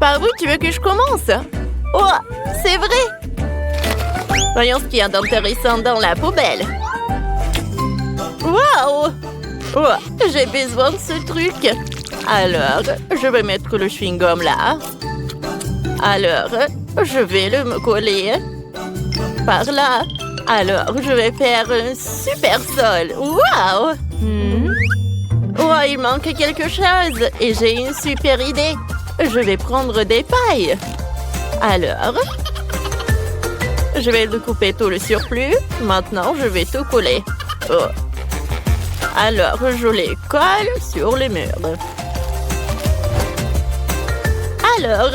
Par où tu veux que je commence? Oh, c'est vrai! Voyons ce qu'il y a d'intéressant dans la poubelle. Waouh! Oh, j'ai besoin de ce truc. Alors, je vais mettre le chewing-gum là. Alors, je vais me coller par là. Alors, je vais faire un super sol. Waouh! Oh, il manque quelque chose et j'ai une super idée. Je vais prendre des pailles. Alors, je vais découper tout le surplus. Maintenant, je vais tout coller. Oh. Alors, je les colle sur les murs. Alors,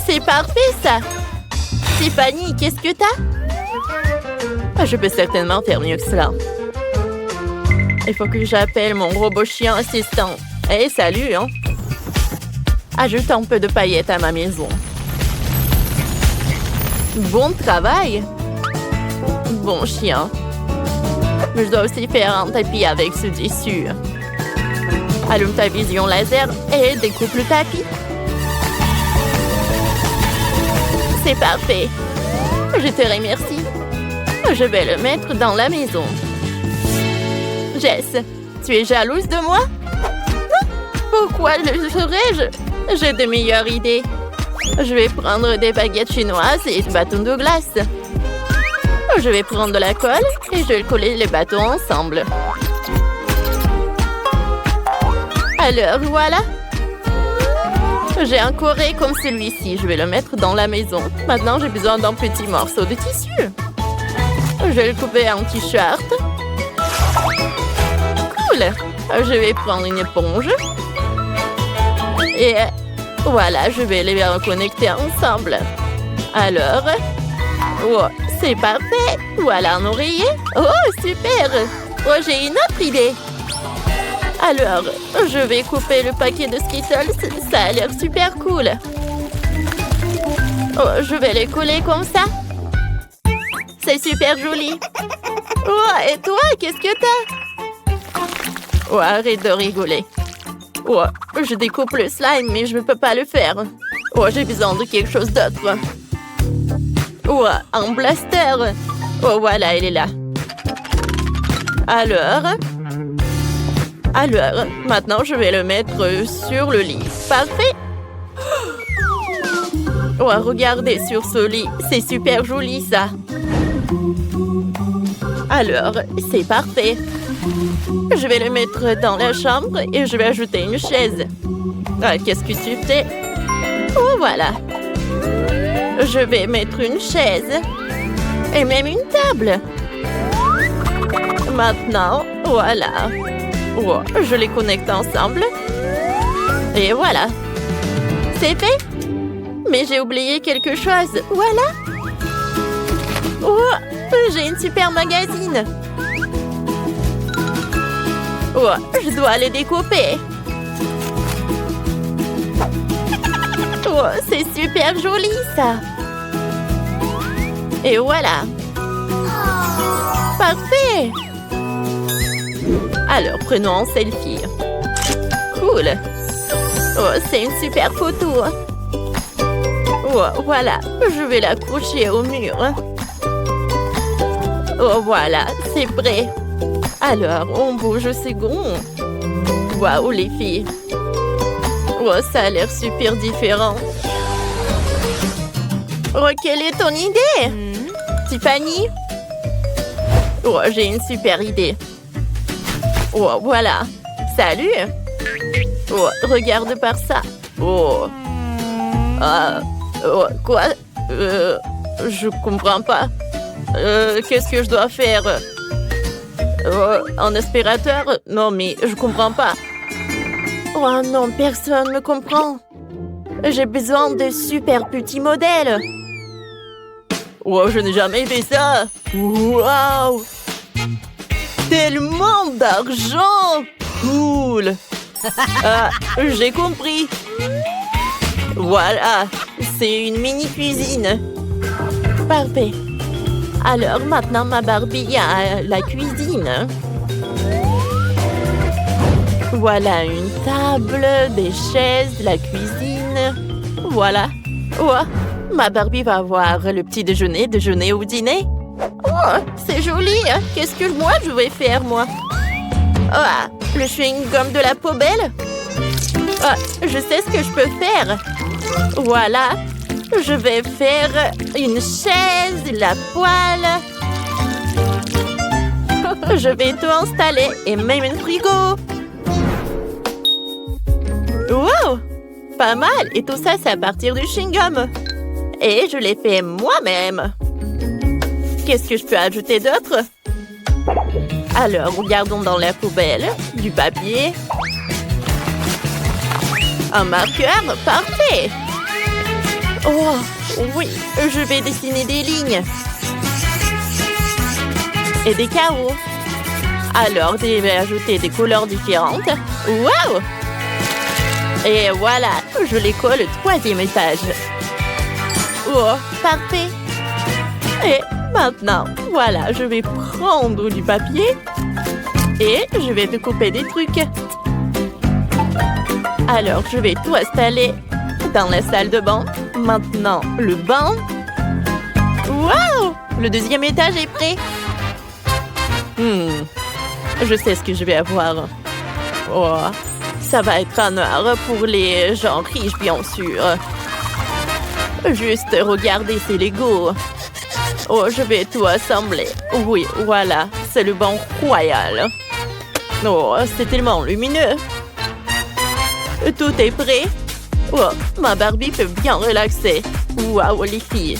c'est parfait ça. Tiffany, qu'est-ce que t'as? Je peux certainement faire mieux que cela. Il faut que j'appelle mon robot chien assistant. Hey, salut, hein? Ajoute un peu de paillettes à ma maison. Bon travail. Bon chien. Je dois aussi faire un tapis avec ce tissu. Allume ta vision laser et découpe le tapis. C'est parfait. Je te remercie. Je vais le mettre dans la maison. Jess, tu es jalouse de moi? Pourquoi le serais-je? J'ai de meilleures idées. Je vais prendre des baguettes chinoises et des bâtons de glace. Je vais prendre de la colle et je vais coller les bâtons ensemble. Alors, voilà. J'ai un corée comme celui-ci. Je vais le mettre dans la maison. Maintenant, j'ai besoin d'un petit morceau de tissu. Je vais le couper en t-shirt. Cool. Je vais prendre une éponge. Et voilà, je vais les reconnecter ensemble. Alors, oh, c'est parfait. Voilà un oreiller. Oh, super. Oh, j'ai une autre idée. Alors, je vais couper le paquet de Skittles. Ça a l'air super cool. Oh, je vais les coller comme ça. C'est super joli. Oh, et toi, qu'est-ce que t'as? Oh, arrête de rigoler. Oh, je découpe le slime, mais je ne peux pas le faire. Oh, j'ai besoin de quelque chose d'autre. Oh, un blaster. Oh, voilà, il est là. Alors, maintenant, je vais le mettre sur le lit. Parfait. Oh, regardez sur ce lit. C'est super joli, ça. Alors, c'est parfait. Je vais le mettre dans la chambre et je vais ajouter une chaise. Ah, qu'est-ce que tu fais? Oh, voilà. Je vais mettre une chaise et même une table. Maintenant, voilà. Oh, je les connecte ensemble. Et voilà. C'est fait. Mais j'ai oublié quelque chose. Voilà. Oh, j'ai une super magazine. Oh, je dois les découper. Oh, c'est super joli, ça. Et voilà. Parfait. Alors, prenons un selfie. Cool. Oh, c'est une super photo. Oh, voilà. Je vais l'accrocher au mur. Oh, voilà. C'est prêt. Alors, on bouge ce gond. Waouh, les filles. Oh, ça a l'air super différent. Oh, quelle est ton idée? Tiffany? Oh, j'ai une super idée. Oh, voilà. Salut. Oh, regarde par ça. Oh. Ah. Oh, quoi? Je comprends pas. Qu'est-ce que je dois faire? Un aspirateur? Non, mais je comprends pas. Oh non, personne me comprend. J'ai besoin de super petits modèles. Oh, je n'ai jamais fait ça. Waouh! Tellement d'argent! Cool! Ah, j'ai compris. Voilà, c'est une mini-cuisine. Parfait. Alors, maintenant, ma Barbie a la cuisine. Voilà une table, des chaises, la cuisine. Voilà. Oh, ma Barbie va avoir le petit déjeuner, déjeuner ou dîner. Oh, c'est joli. Qu'est-ce que moi je vais faire, moi? Ah, le chewing-gum de la poubelle? Ah, je sais ce que je peux faire. Voilà. Je vais faire une chaise, la poêle. Je vais tout installer et même un frigo. Wow! Pas mal. Et tout ça, c'est à partir du chewing-gum. Et je l'ai fait moi-même. Qu'est-ce que je peux ajouter d'autre? Alors, regardons dans la poubelle. Du papier. Un marqueur. Parfait! Oh, oui. Je vais dessiner des lignes. Et des carreaux. Alors, je vais ajouter des couleurs différentes. Wow! Et voilà, je les colle au 3e étage. Oh, parfait! Et maintenant, voilà, je vais prendre du papier et je vais découper des trucs. Alors, je vais tout installer dans la salle de bain. Maintenant, le banc. Wow! Le 2e étage est prêt. Je sais ce que je vais avoir. Oh, ça va être un art pour les gens riches, bien sûr. Juste regardez ces Legos. Oh, je vais tout assembler. Oui, voilà, c'est le banc royal. Oh, c'est tellement lumineux. Tout est prêt. Oh, ma Barbie peut bien relaxer. Waouh, les filles.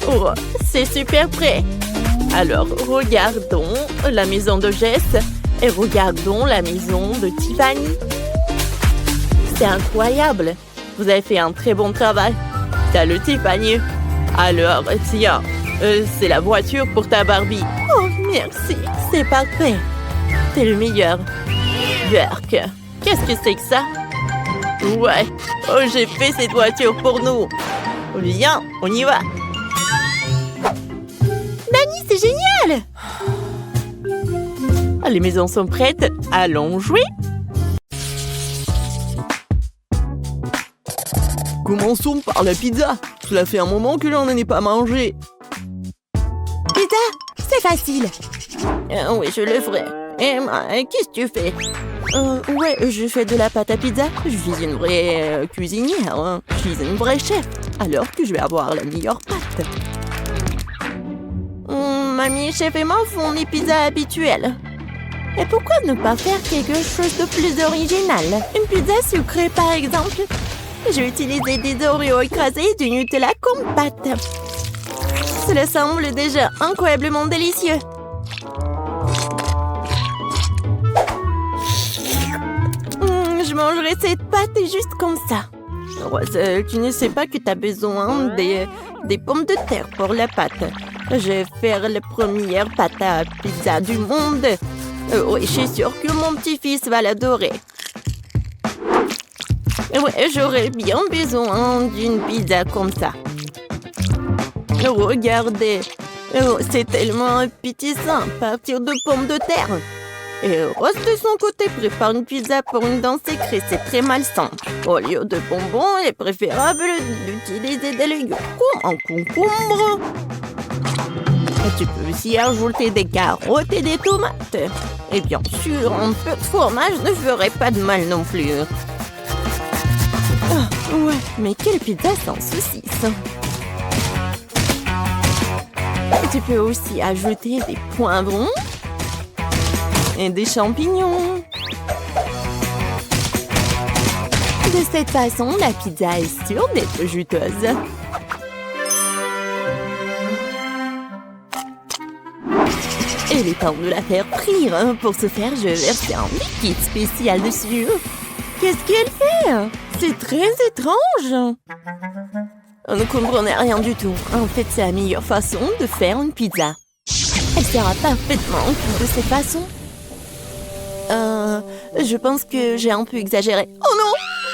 Oh, c'est super prêt. Alors, regardons la maison de Jess et regardons la maison de Tiffany. C'est incroyable. Vous avez fait un très bon travail. T'as le Tiffany. Alors, tiens, c'est la voiture pour ta Barbie. Oh, merci. C'est parfait. T'es le meilleur. Berk, qu'est-ce que c'est que ça? Ouais. Oh, j'ai fait cette voiture pour nous. Viens, on y va. Dani, c'est génial! Les maisons sont prêtes. Allons jouer. Commençons par la pizza. Cela fait un moment que l'on n'en est pas mangé. Pizza, c'est facile. Oui, je le ferai. Emma, qu'est-ce que tu fais? Ouais, je fais de la pâte à pizza. Je suis une vraie cuisinière. Hein. Je suis une vraie chef. Alors que je vais avoir la meilleure pâte. Mamie, chef et moi font des pizzas habituelles. Et pourquoi ne pas faire quelque chose de plus original? Une pizza sucrée, par exemple. J'ai utilisé des Oreos écrasés et du Nutella comme pâte. Cela semble déjà incroyablement délicieux. Je mangerai cette pâte juste comme ça. Roselle, tu ne sais pas que tu as besoin des pommes de terre pour la pâte. Je vais faire la première pâte à pizza du monde. Oui, je suis sûre que mon petit-fils va l'adorer. Ouais, j'aurais bien besoin d'une pizza comme ça. Regardez, c'est tellement appétissant à partir de pommes de terre. Et Rose, de son côté, prépare une pizza pour une dent secrète. C'est très malsain. Au lieu de bonbons, il est préférable d'utiliser des légumes comme un concombre. Et tu peux aussi ajouter des carottes et des tomates. Et bien sûr, un peu de fromage ne ferait pas de mal non plus. Ah, ouais, mais quelle pizza sans saucisse! Et tu peux aussi ajouter des poivrons et des champignons. De cette façon, la pizza est sûre d'être juteuse. Il est temps de la faire frire. Pour ce faire, je verse un liquide spécial dessus. Qu'est-ce qu'elle fait? C'est très étrange. On ne comprenait rien du tout. En fait, c'est la meilleure façon de faire une pizza. Elle sera parfaitement cuite de cette façon. Je pense que j'ai un peu exagéré. Oh non!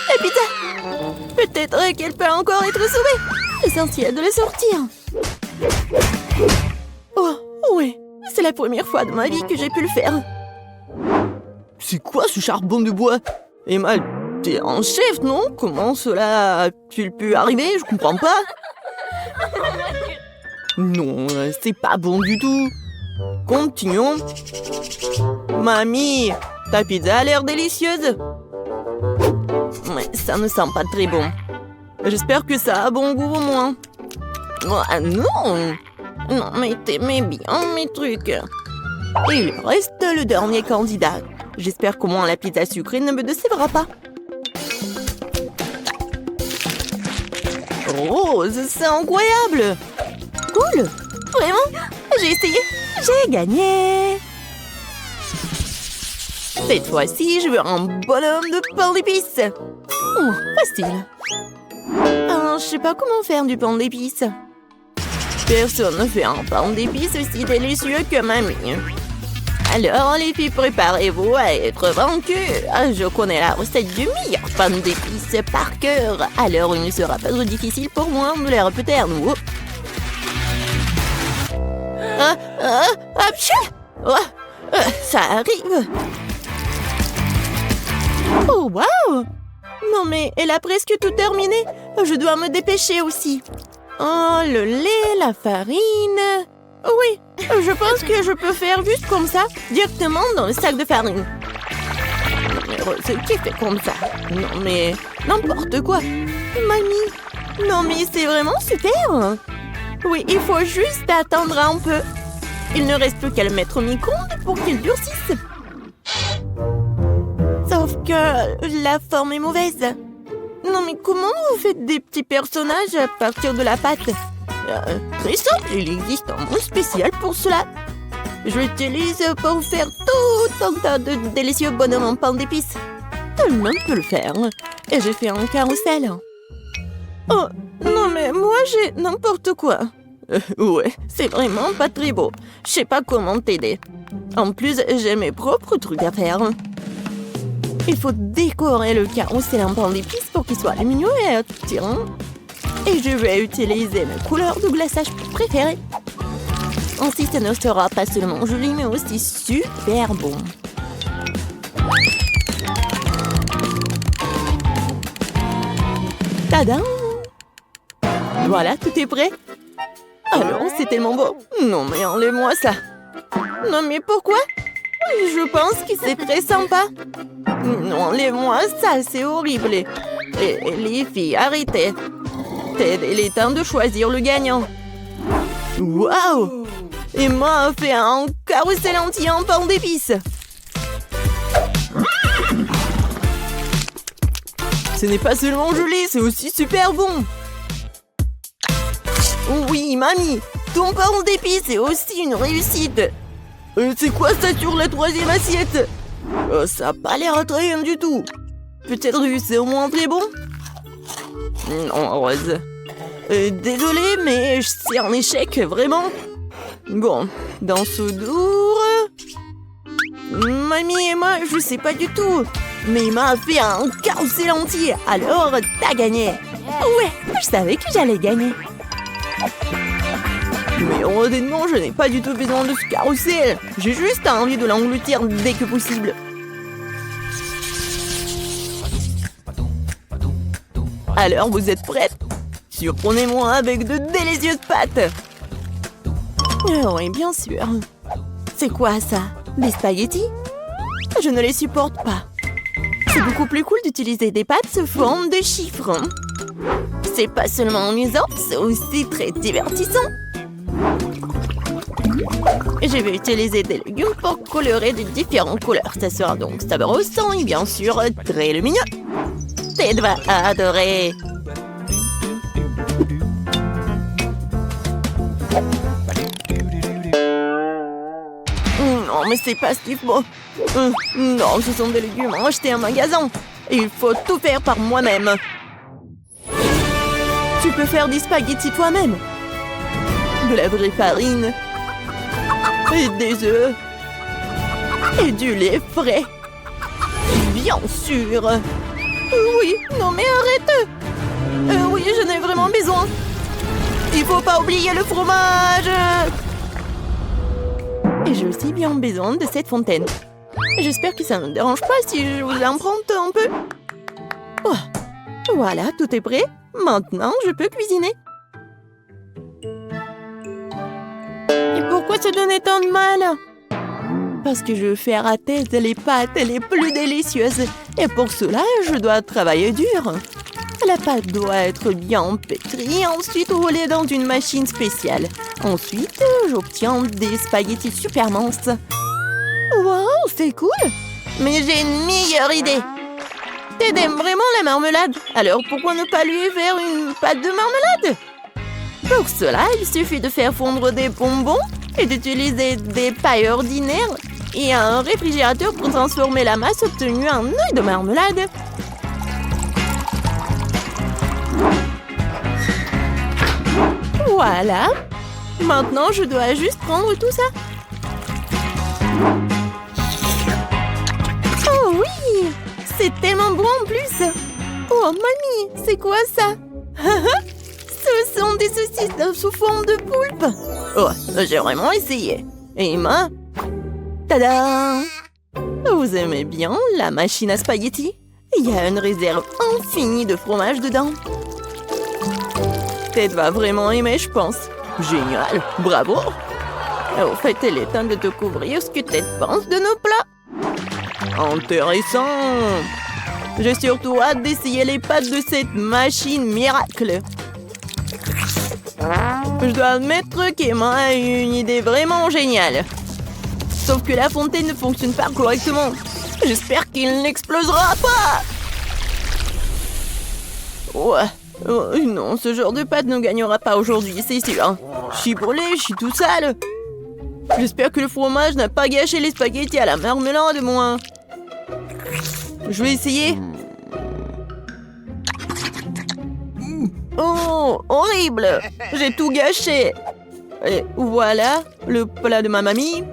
La pizza! Peut-être qu'elle peut encore être sauvée. Essentiel de la sortir. Oh, oui. C'est la première fois de ma vie que j'ai pu le faire. C'est quoi ce charbon de bois? Emma, T'es un chef, non? Comment cela a-t-il pu arriver? Je comprends pas. Non, c'est pas bon du tout. Continuons. Mamie, ta pizza a l'air délicieuse. Mais ça ne sent pas très bon. J'espère que ça a bon goût au moins. Ah non! Non, mais t'aimais bien mes trucs. Il reste le dernier candidat. J'espère qu'au moins la pizza sucrée ne me décevra pas. Rose, c'est incroyable! Cool! Vraiment? J'ai essayé! J'ai gagné! Cette fois-ci, je veux un bonhomme de pain d'épices! Oh, facile! Je sais pas comment faire du pain d'épices. Personne ne fait un pain d'épices aussi délicieux que mamie. Alors, les filles, préparez-vous à être vaincues. Je connais la recette du meilleur pain d'épices par cœur. Alors, il ne sera pas trop difficile pour moi de les répéter à nouveau. Ça arrive. Oh, waouh! Non, mais elle a presque tout terminé. Je dois me dépêcher aussi. Oh, le lait, la farine... Oui, je pense que je peux faire juste comme ça, directement dans le sac de farine. Mais Rose, qui fait comme ça? Non, mais n'importe quoi. Mamie, non mais c'est vraiment super. Oui, il faut juste attendre un peu. Il ne reste plus qu'à le mettre au micro-ondes pour qu'il durcisse. Sauf que la forme est mauvaise. Non mais comment vous faites des petits personnages à partir de la pâte? Très simple, il existe un mot spécial pour cela. Je l'utilise pour faire tout un tas de délicieux bonhommes en pain d'épices. Tout le monde peut le faire. Et j'ai fait un carrousel. Oh, non mais moi j'ai n'importe quoi. Ouais, c'est vraiment pas très beau. Je sais pas comment t'aider. En plus, j'ai mes propres trucs à faire. Il faut décorer le carrousel en pain d'épices pour qu'il soit lumineux et attirant. Et je vais utiliser mes couleurs de glaçage préférées. Ainsi, ça ne sera pas seulement joli, mais aussi super bon. Tadam! Voilà, tout est prêt. Alors, c'est tellement beau. Non, mais enlève-moi ça. Non, mais pourquoi? Je pense que c'est très sympa. Non, enlève-moi ça, c'est horrible. Et les filles, arrêtez. Il est temps de choisir le gagnant. Waouh! Emma a fait un carrousel entier en pain d'épices. Ce n'est pas seulement joli, c'est aussi super bon. Oui, mamie, ton pain d'épices est aussi une réussite. C'est quoi ça sur la troisième assiette? Ça n'a pas l'air très bien du tout. Peut-être que c'est au moins très bon? Non, Rose. Désolée, mais c'est un échec, vraiment. Bon, dans ce dour... Mamie et moi, je sais pas du tout. Mais il m'a fait un carrousel entier, alors t'as gagné. Ouais, je savais que j'allais gagner. Mais honnêtement, je n'ai pas du tout besoin de ce carrousel. J'ai juste envie de l'engloutir dès que possible. Alors, vous êtes prêtes? Surprenez-moi avec de délicieuses pâtes. Oui, bien sûr. C'est quoi ça? Des spaghettis? Je ne les supporte pas. C'est beaucoup plus cool d'utiliser des pâtes sous forme de chiffres. C'est pas seulement amusant, c'est aussi très divertissant. Je vais utiliser des légumes pour colorer de différentes couleurs. Ça sera donc savoureux et bien sûr très lumineux. Ted va adorer. Non, mais c'est pas ce qu'il faut. Non, ce sont des légumes achetés en magasin. Il faut tout faire par moi-même. Tu peux faire des spaghettis toi-même. De la vraie farine. Et des œufs. Et du lait frais. Bien sûr. Oui, non mais arrête. Oui, j'en ai vraiment besoin. Il faut pas oublier le fromage. Et j'ai aussi bien besoin de cette fontaine. J'espère que ça ne me dérange pas si je vous emprunte un peu. Voilà, tout est prêt. Maintenant, je peux cuisiner. Et pourquoi se donner tant de mal? Parce que je veux faire à tête les pâtes les plus délicieuses. Et pour cela, je dois travailler dur. La pâte doit être bien pétrie, ensuite roulée dans une machine spéciale. Ensuite, j'obtiens des spaghettis super minces. Wow, c'est cool! Mais j'ai une meilleure idée! Ted aime vraiment la marmelade, alors pourquoi ne pas lui faire une pâte de marmelade? Pour cela, il suffit de faire fondre des bonbons et d'utiliser des pailles ordinaires et un réfrigérateur pour transformer la masse obtenue en œuf de marmelade. Voilà. Maintenant, je dois juste prendre tout ça. Oh oui! C'est tellement bon en plus! Oh, mamie, c'est quoi ça? Ce sont des saucisses sous forme de poulpe. Oh, j'ai vraiment essayé. Et Emma? Tada! Vous aimez bien la machine à spaghettis? Il y a une réserve infinie de fromage dedans. Ted va vraiment aimer, je pense. Génial, bravo! Au fait, il est temps de découvrir ce que Ted pense de nos plats. Intéressant! J'ai surtout hâte d'essayer les pâtes de cette machine miracle. Je dois admettre qu'Emma a eu une idée vraiment géniale. Sauf que la fontaine ne fonctionne pas correctement. J'espère qu'il n'explosera pas! Ouais. Oh, non, ce genre de pâte ne gagnera pas aujourd'hui, c'est sûr. Je suis brûlée, je suis tout sale. J'espère que le fromage n'a pas gâché les spaghettis à la marmelade, moi. Je vais essayer. Oh, horrible! J'ai tout gâché. Et voilà, le plat de ma mamie.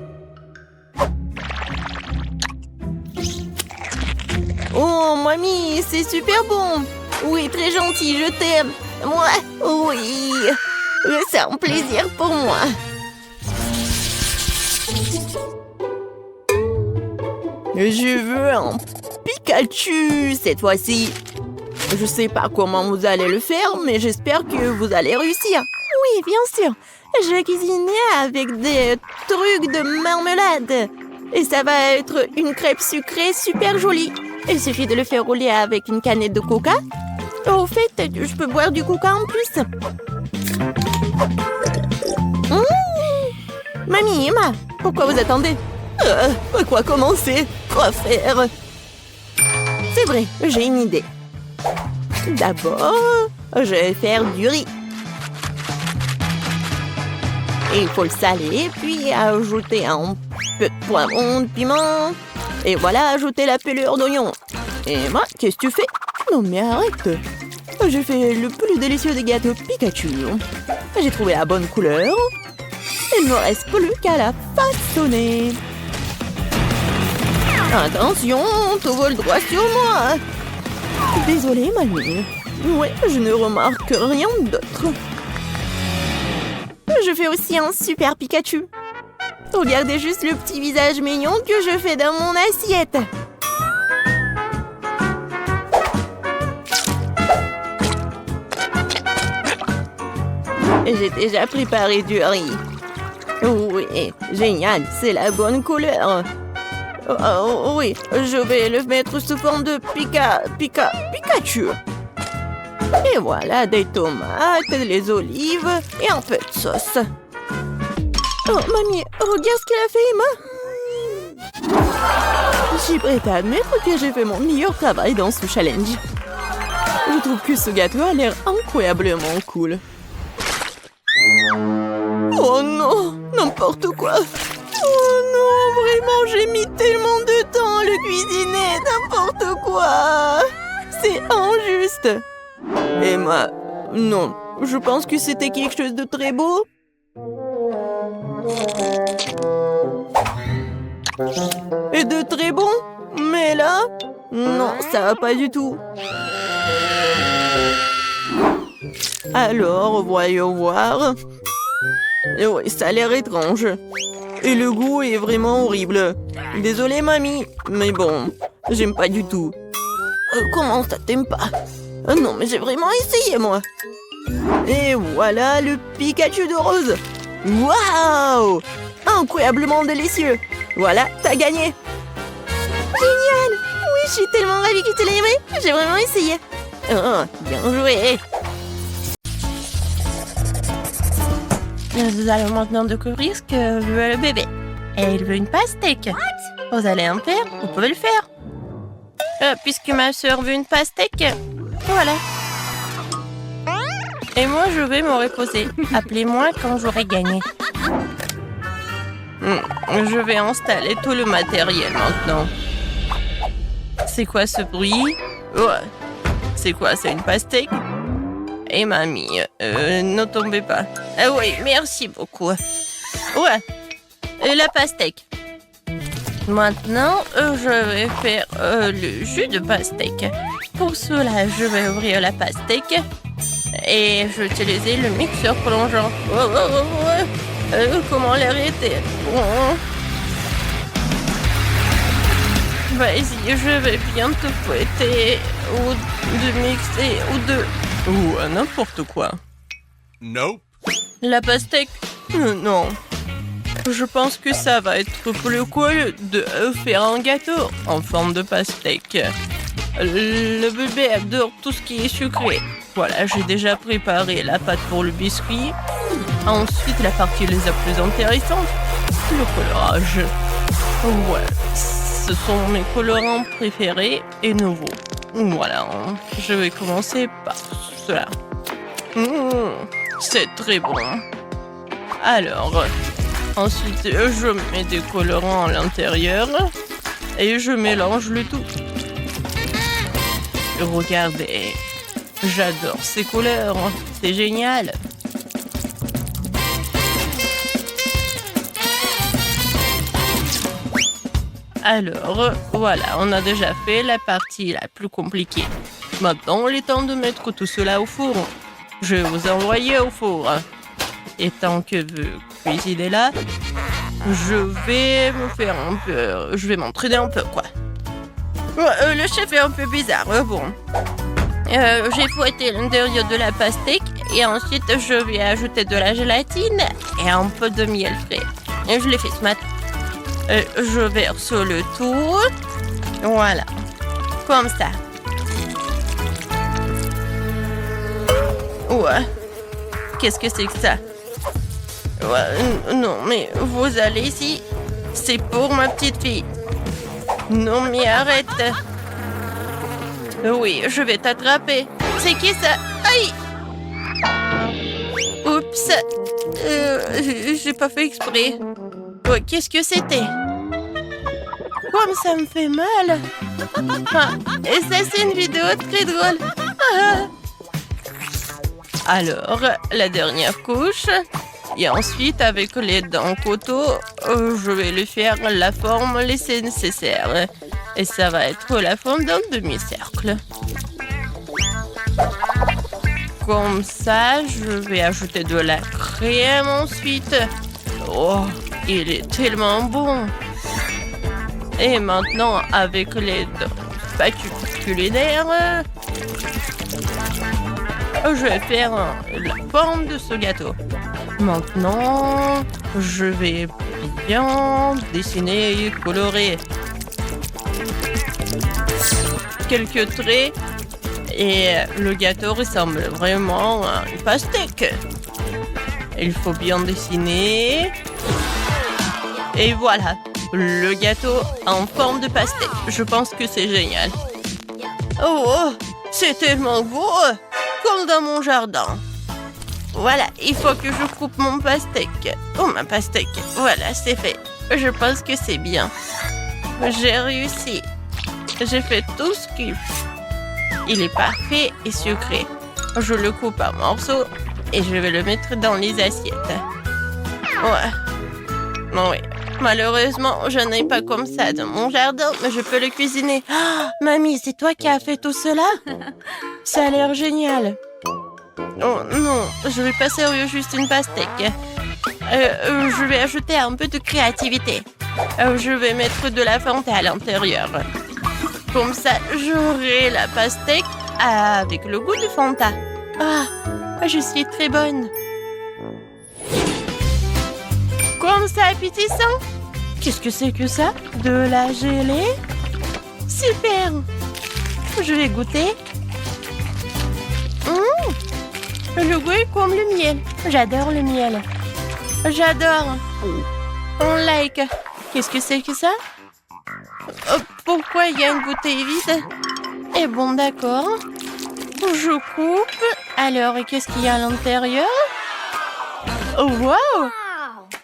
Oh, mamie, c'est super bon. Oui, très gentil, je t'aime. Moi, oui. C'est un plaisir pour moi. Je veux un Pikachu cette fois-ci. Je sais pas comment vous allez le faire, mais j'espère que vous allez réussir. Oui, bien sûr. J'ai cuisiné avec des trucs de marmelade. Et ça va être une crêpe sucrée super jolie. Il suffit de le faire rouler avec une canette de coca. Au fait, je peux boire du coca en plus. Mamie, Emma, pourquoi vous attendez? Quoi commencer? Quoi faire? C'est vrai, j'ai une idée. D'abord, je vais faire du riz. Il faut le saler, puis ajouter un peu de poivron, de piment. Et voilà, ajouter la pelure d'oignon. Emma, qu'est-ce que tu fais? Non mais arrête. J'ai fait le plus délicieux des gâteaux Pikachu. J'ai trouvé la bonne couleur. Il ne me reste plus qu'à la façonner. Attention, tout vole droit sur moi. Désolée, mamie. Ouais, je ne remarque rien d'autre. Je fais aussi un super Pikachu. Regardez juste le petit visage mignon que je fais dans mon assiette. J'ai déjà préparé du riz. Oui, génial, c'est la bonne couleur. Oh, oui, je vais le mettre sous forme de Pikachu. Et voilà, des tomates, des olives et un peu de sauce. Oh, mamie, regarde ce qu'elle a fait, Emma. Je suis prête à admettre que j'ai fait mon meilleur travail dans ce challenge. Je trouve que ce gâteau a l'air incroyablement cool. Oh non, n'importe quoi. Oh non, vraiment, j'ai mis tellement de temps à le cuisiner, n'importe quoi. C'est injuste. Emma, non, je pense que c'était quelque chose de très beau. Et de très bon. Mais là, non, ça va pas du tout. Alors, voyons voir. Oui, ça a l'air étrange. Et le goût est vraiment horrible. Désolée, mamie, mais bon, j'aime pas du tout. Comment ça, t'aimes pas? Oh non, mais j'ai vraiment essayé, moi. Et voilà le Pikachu de rose. Waouh! Incroyablement délicieux. Voilà, t'as gagné. Génial! Oui, je suis tellement ravie que tu l'aies aimé. J'ai vraiment essayé. Oh, bien joué. Nous allons maintenant découvrir ce que veut le bébé. Et il veut une pastèque. Vous allez en faire? Vous pouvez le faire. Puisque ma soeur veut une pastèque, voilà. Et moi, je vais me reposer. Appelez-moi quand j'aurai gagné. Je vais installer tout le matériel maintenant. C'est quoi ce bruit? Ouais. C'est quoi? C'est une pastèque? Et mamie, ne tombez pas. Ah oui, merci beaucoup. Ouais, la pastèque. Maintenant, je vais faire le jus de pastèque. Pour cela, je vais ouvrir la pastèque et je vais utiliser le mixeur plongeant. Comment l'arrêter? Vas-y, je vais bientôt fouetter ou de mixer ou n'importe quoi. Nope. La pastèque? Non. Je pense que ça va être plus cool de faire un gâteau en forme de pastèque. Le bébé adore tout ce qui est sucré. Voilà, j'ai déjà préparé la pâte pour le biscuit. Ensuite, la partie la plus intéressante, le colorage. Ouais, ce sont mes colorants préférés et nouveaux. Voilà, je vais commencer par cela. C'est très bon. Alors, ensuite, je mets des colorants à l'intérieur et je mélange le tout. Regardez, j'adore ces couleurs, c'est génial. Alors, voilà, on a déjà fait la partie la plus compliquée. Maintenant, il est temps de mettre tout cela au four. Je vais vous envoyer au four. Et tant que vous cuisinez là, je vais m'entraîner un peu, quoi. Le chef est un peu bizarre, bon. J'ai fouetté l'intérieur de la pastèque et ensuite je vais ajouter de la gélatine et un peu de miel frais. Et je l'ai fait ce matin. Je verse le tout. Voilà. Comme ça. Ouais. Qu'est-ce que c'est que ça? Ouais, non, mais vous allez ici. C'est pour ma petite fille. Non, mais arrête. Oui, je vais t'attraper. C'est qui ça? Aïe! Oups. J'ai pas fait exprès. Ouais, qu'est-ce que c'était? Comme ça me fait mal. Et ça, c'est une vidéo très drôle. Alors, la dernière couche. Et ensuite, avec les dents couteau, je vais lui faire la forme laissée nécessaire. Et ça va être la forme d'un demi-cercle. Comme ça, je vais ajouter de la crème ensuite. Oh, il est tellement bon. Et maintenant, avec les spatules culinaires, je vais faire la forme de ce gâteau. Maintenant, je vais bien dessiner et colorer quelques traits et le gâteau ressemble vraiment à une pastèque. Il faut bien dessiner et voilà, le gâteau en forme de pastèque. Je pense que c'est génial. Oh, c'est tellement beau, comme dans mon jardin. Voilà, il faut que je coupe mon pastèque. Oh, ma pastèque. Voilà, c'est fait. Je pense que c'est bien. J'ai réussi. J'ai fait tout ce qu'il faut. Il est parfait et sucré. Je le coupe en morceaux et je vais le mettre dans les assiettes. Ouais. Oui. Malheureusement, je n'ai pas comme ça dans mon jardin, mais je peux le cuisiner. Oh, mamie, c'est toi qui as fait tout cela? Ça a l'air génial. Oh non, je vais pas servir juste une pastèque. Je vais ajouter un peu de créativité. Je vais mettre de la Fanta à l'intérieur. Comme ça, j'aurai la pastèque avec le goût de Fanta. Ah, je suis très bonne. Comme ça appétissant. Qu'est-ce que c'est que ça? De la gelée? Super. Je vais goûter. Le goût est comme le miel. J'adore le miel. J'adore. On like. Qu'est-ce que c'est que ça? Pourquoi il y a une bouteille vide? Eh bon, d'accord. Je coupe. Alors, qu'est-ce qu'il y a à l'intérieur? Oh, wow!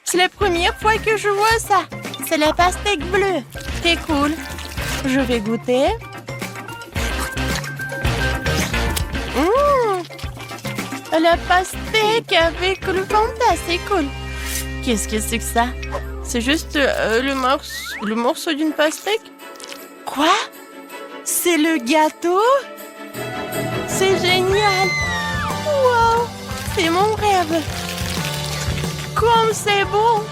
C'est la première fois que je vois ça. C'est la pastèque bleue. C'est cool. Je vais goûter. La pastèque avec le Fanta, c'est cool. Qu'est-ce que c'est que ça? C'est juste le morceau d'une pastèque? Quoi? C'est le gâteau? C'est génial! Wow! C'est mon rêve! Comme c'est bon!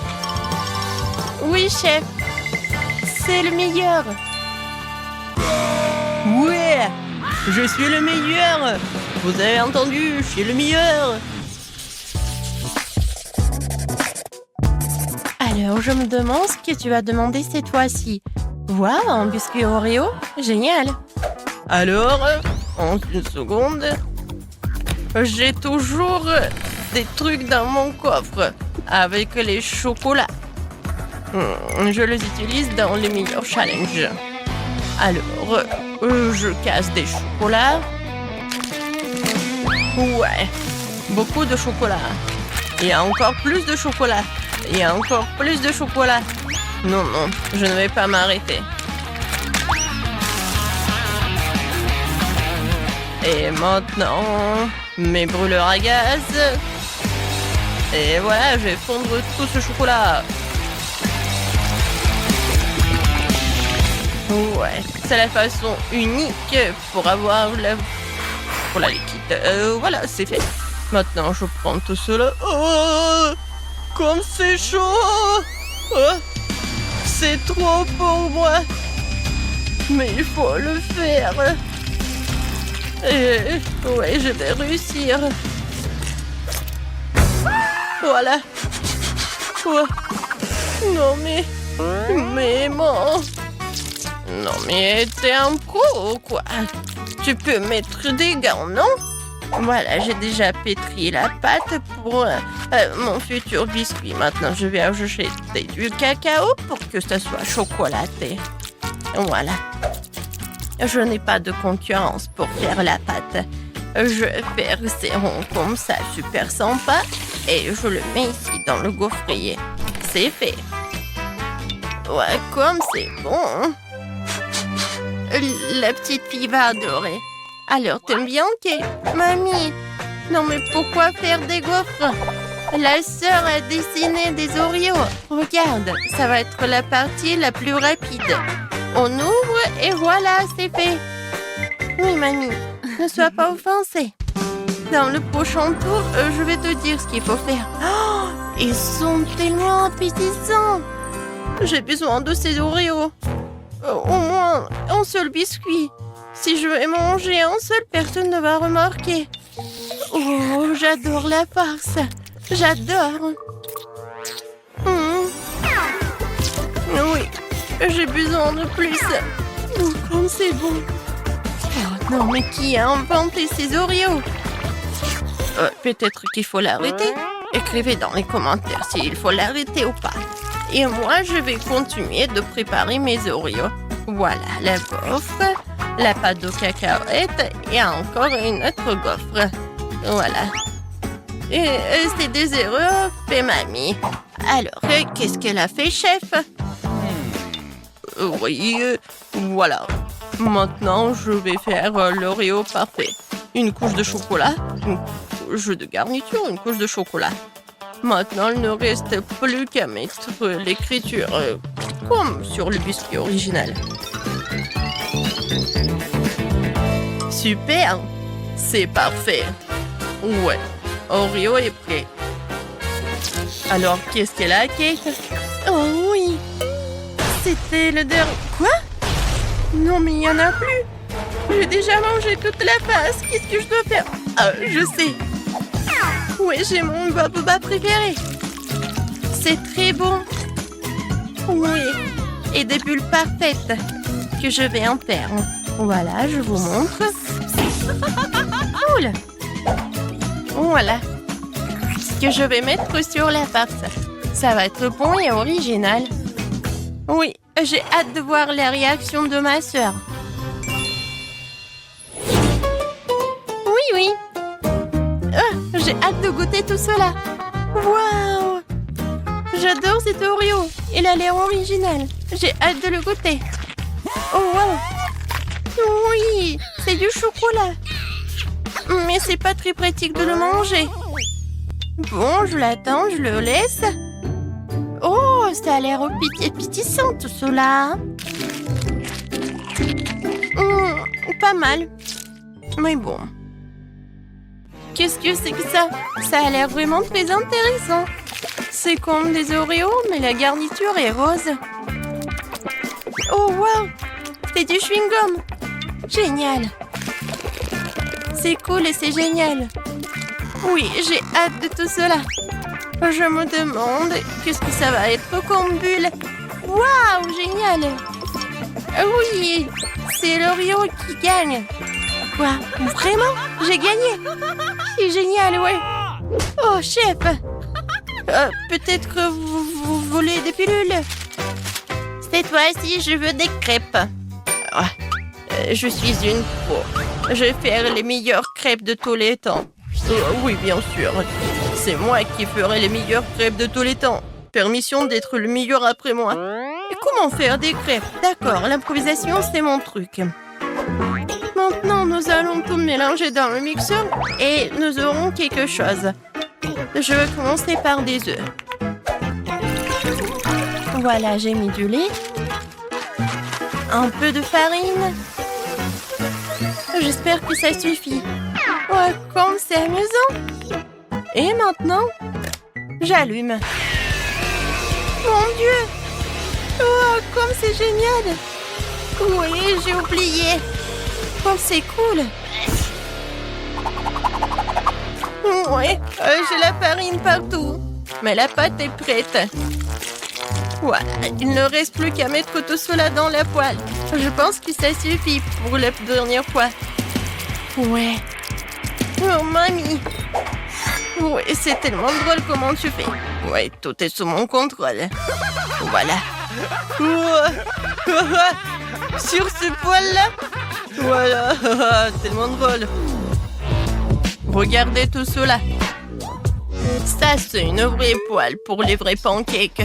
Oui, chef! C'est le meilleur! Ouais! Je suis le meilleur! Vous avez entendu, je suis le meilleur! Alors, je me demande ce que tu vas demander cette fois-ci. Waouh, un biscuit Oreo? Génial! Alors, en une seconde, j'ai toujours des trucs dans mon coffre avec les chocolats. Je les utilise dans les meilleurs challenges. Alors, je casse des chocolats. Ouais, beaucoup de chocolat. Et encore plus de chocolat. Et encore plus de chocolat. Non, non, je ne vais pas m'arrêter. Et maintenant, mes brûleurs à gaz. Et voilà, je vais fondre tout ce chocolat. Ouais, c'est la façon unique pour avoir la liquide. Voilà, c'est fait. Maintenant, je prends tout cela. Oh, comme c'est chaud! Oh, c'est trop pour moi. Mais il faut le faire. Ouais, je vais réussir. Voilà. Oh. Non, mais bon. Non, mais t'es un pro ou quoi? Tu peux mettre des gants, non? Voilà, j'ai déjà pétri la pâte pour mon futur biscuit. Maintenant, je vais ajouter du cacao pour que ça soit chocolaté. Voilà. Je n'ai pas de concurrence pour faire la pâte. Je vais faire ces ronds comme ça, super sympa. Et je le mets ici dans le gaufrier. C'est fait. Ouais, comme c'est bon. La petite fille va adorer. Alors, t'aimes bien, Kate? Mamie, non mais pourquoi faire des gaufres? La sœur a dessiné des Oreos. Regarde, ça va être la partie la plus rapide. On ouvre et voilà, c'est fait. Oui, mamie, ne sois pas offensée. Dans le prochain tour, je vais te dire ce qu'il faut faire. Oh, ils sont tellement appétissants. J'ai besoin de ces Oreos. Au moins un seul biscuit. Si je vais manger un seul, personne ne va remarquer. Oh, j'adore la farce. J'adore. Oui, j'ai besoin de plus. Oh, comme c'est bon. Oh non, mais qui a inventé ces Oreos? Peut-être qu'il faut l'arrêter. Écrivez dans les commentaires s'il faut l'arrêter ou pas. Et moi, je vais continuer de préparer mes Oreos. Voilà, la gaufre, la pâte de cacahuète et encore une autre gaufre. Voilà. Et c'est des erreurs fait mamie. Alors, qu'est-ce qu'elle a fait, chef? Oui, voilà. Maintenant, je vais faire l'Oreo parfait. Une couche de chocolat, une couche de garniture, une couche de chocolat. Maintenant, il ne reste plus qu'à mettre l'écriture comme sur le biscuit original. Super! C'est parfait. Ouais, Oreo est prêt. Alors, qu'est-ce qu'elle a, Kate? Oh oui! C'était le dernier... Quoi? Non, mais il n'y en a plus. J'ai déjà mangé toute la face. Qu'est-ce que je dois faire? Ah, je sais. Oui, j'ai mon boba préféré. C'est très bon. Oui. Et des bulles parfaites que je vais en faire. Voilà, je vous montre. Cool. Voilà. Ce que je vais mettre sur la farce. Ça va être bon et original. Oui, j'ai hâte de voir la réaction de ma sœur. Oui. Ah, j'ai hâte de goûter tout cela. Waouh! J'adore cet Oreo. Il a l'air original. J'ai hâte de le goûter. Oh, wow! Oui, c'est du chocolat. Mais c'est pas très pratique de le manger. Bon, je l'attends, je le laisse. Oh, ça a l'air appétissant tout cela. Pas mal. Mais bon. Qu'est-ce que c'est que ça? Ça a l'air vraiment très intéressant. C'est comme des Oreos, mais la garniture est rose. Oh, wow! C'est du chewing-gum. Génial. C'est cool et c'est génial. Oui, j'ai hâte de tout cela. Je me demande qu'est-ce que ça va être comme bulle. Waouh, génial. Oui, c'est l'Oreo qui gagne. Quoi? Vraiment? J'ai gagné? C'est génial, ouais. Oh, chef. Peut-être que vous voulez des pilules? Cette fois-ci, je veux des crêpes. Je suis une pro. Je vais faire les meilleures crêpes de tous les temps. Oui, bien sûr. C'est moi qui ferai les meilleures crêpes de tous les temps. Permission d'être le meilleur après moi. Et comment faire des crêpes? D'accord, l'improvisation, c'est mon truc. Maintenant, nous allons tout mélanger dans le mixeur et nous aurons quelque chose. Je vais commencer par des œufs. Voilà, j'ai mis du lait. Un peu de farine. J'espère que ça suffit. Oh, comme c'est amusant. Et maintenant, j'allume. Mon Dieu! Oh, comme c'est génial! Oui, j'ai oublié. Comme c'est cool. Oui, j'ai la farine partout. Mais la pâte est prête. Voilà, il ne reste plus qu'à mettre tout cela dans la poêle. Je pense que ça suffit pour la dernière fois. Ouais. Oh, mamie. Oui, c'est tellement drôle comment tu fais. Oui, tout est sous mon contrôle. Voilà. Sur ce poêle-là. Voilà, tellement drôle. Regardez tout cela. Ça, c'est une vraie poêle pour les vrais pancakes.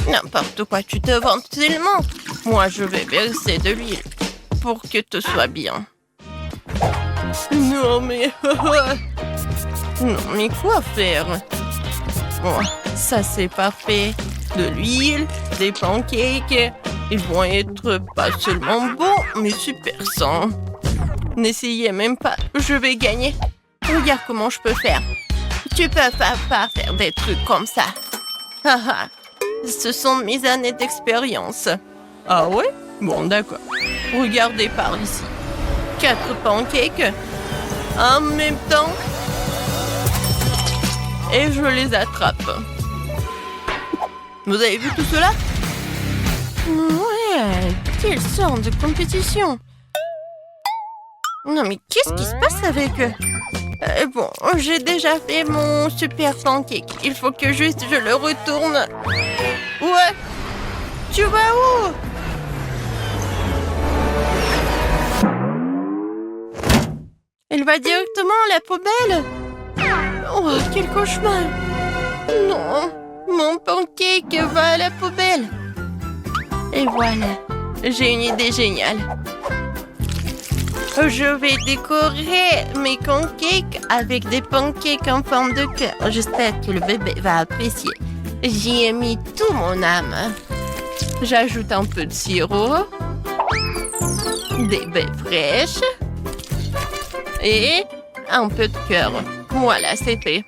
N'importe quoi, tu te vantes tellement. Moi, je vais verser de l'huile pour que tout soit bien. Non, mais... non, mais quoi faire? Bon, ça, c'est parfait. De l'huile, des pancakes. Ils vont être pas seulement bons, mais super sains. N'essayez même pas, je vais gagner. Regarde comment je peux faire. Tu peux pas faire des trucs comme ça. Ce sont mes années d'expérience. Ah ouais? Bon, d'accord. Regardez par ici. 4 pancakes en même temps. Et je les attrape. Vous avez vu tout cela? Ouais, quelle sorte de compétition. Non mais qu'est-ce qui se passe avec eux? Bon, j'ai déjà fait mon super pancake. Il faut que juste je le retourne. Ouais. Tu vas où? Elle va directement à la poubelle. Oh, quel cauchemar. Non, mon pancake va à la poubelle. Et voilà, j'ai une idée géniale. Je vais décorer mes pancakes avec des pancakes en forme de cœur. J'espère que le bébé va apprécier. J'y ai mis tout mon âme. J'ajoute un peu de sirop, des baies fraîches et un peu de cœur. Voilà, c'est fait.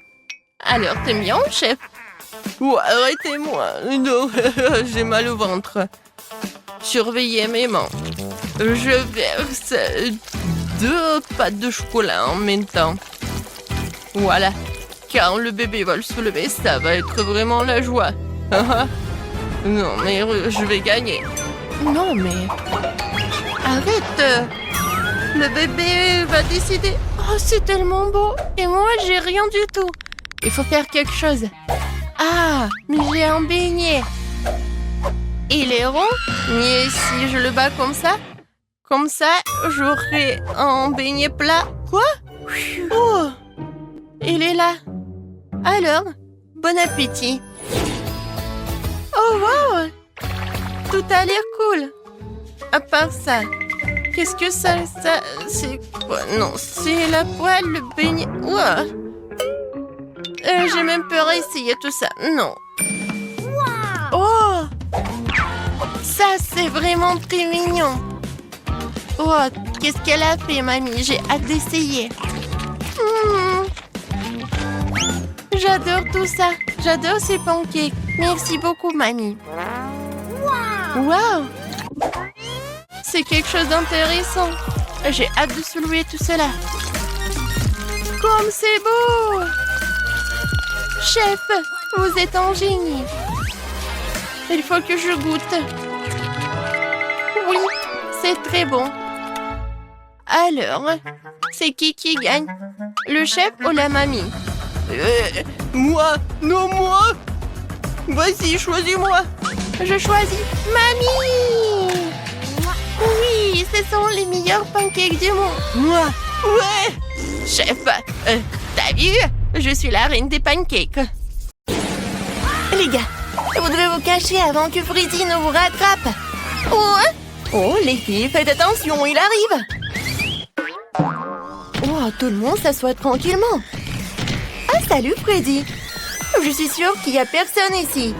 Alors, t'aimes bien, chef? Oh, arrêtez-moi. Non, j'ai mal au ventre. Surveillez mes mains. Je verse 2 pâtes de chocolat en même temps. Voilà. Quand le bébé va le soulever, ça va être vraiment la joie. Non, mais je vais gagner. Non, mais... Arrête. Le bébé va décider. Oh, c'est tellement beau. Et moi, j'ai rien du tout. Il faut faire quelque chose. Ah, mais j'ai un beignet. Il est rond. Mais si je le bats comme ça, j'aurai un beignet plat. Quoi? Oh, il est là. Alors, bon appétit. Oh, wow. Tout a l'air cool. À part ça, qu'est-ce que ça c'est quoi? Non, c'est la poêle, le beignet. Ouah. J'ai même peur à essayer tout ça. Non. Oh, ça, c'est vraiment très mignon. Oh, qu'est-ce qu'elle a fait, mamie? J'ai hâte d'essayer. J'adore tout ça. J'adore ces pancakes. Merci beaucoup, mamie. Wow! C'est quelque chose d'intéressant. J'ai hâte de soulever tout cela. Comme c'est beau! Chef, vous êtes un génie. Il faut que je goûte. Oui, c'est très bon. Alors, c'est qui gagne? Le chef ou la mamie? Moi? Non, moi? Vas-y, choisis-moi. Je choisis mamie. Oui, ce sont les meilleurs pancakes du monde. Moi? Ouais. Chef, t'as vu? Je suis la reine des pancakes. Les gars, vous devez vous cacher avant que Freddy ne vous rattrape. Oh, les filles, faites attention, il arrive. Oh, tout le monde s'assoit tranquillement. Ah, salut Freddy. Je suis sûre qu'il n'y a personne ici.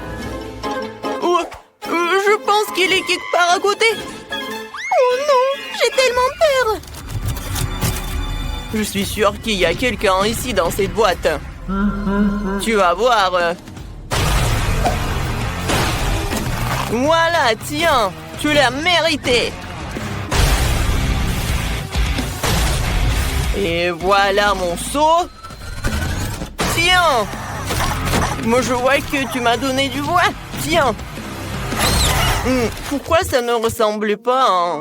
Oh, je pense qu'il est quelque part à côté. Oh non, j'ai tellement peur. Je suis sûre qu'il y a quelqu'un ici dans cette boîte. Tu vas voir. Voilà, tiens, tu l'as mérité. Et voilà mon seau. Tiens. Moi, je vois que tu m'as donné du bois. Tiens. Pourquoi ça ne ressemblait pas à...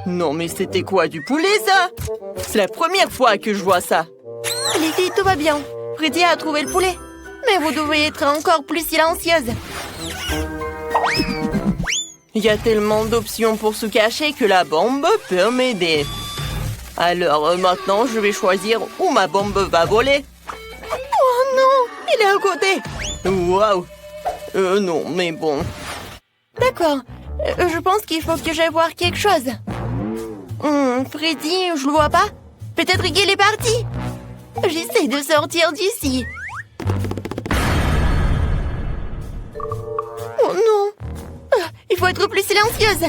Non, mais c'était quoi, du poulet, ça? C'est la première fois que je vois ça. Les filles, tout va bien. Freddy a trouvé le poulet. Mais vous devez être encore plus silencieuse. Il y a tellement d'options pour se cacher que la bombe peut m'aider. Alors, maintenant, je vais choisir où ma bombe va voler. Oh non, il est à côté. Waouh. Non, mais bon. D'accord. Je pense qu'il faut que j'aille voir quelque chose. Freddy, je le vois pas. Peut-être qu'il est parti. J'essaie de sortir d'ici. Oh non. Il faut être plus silencieuse.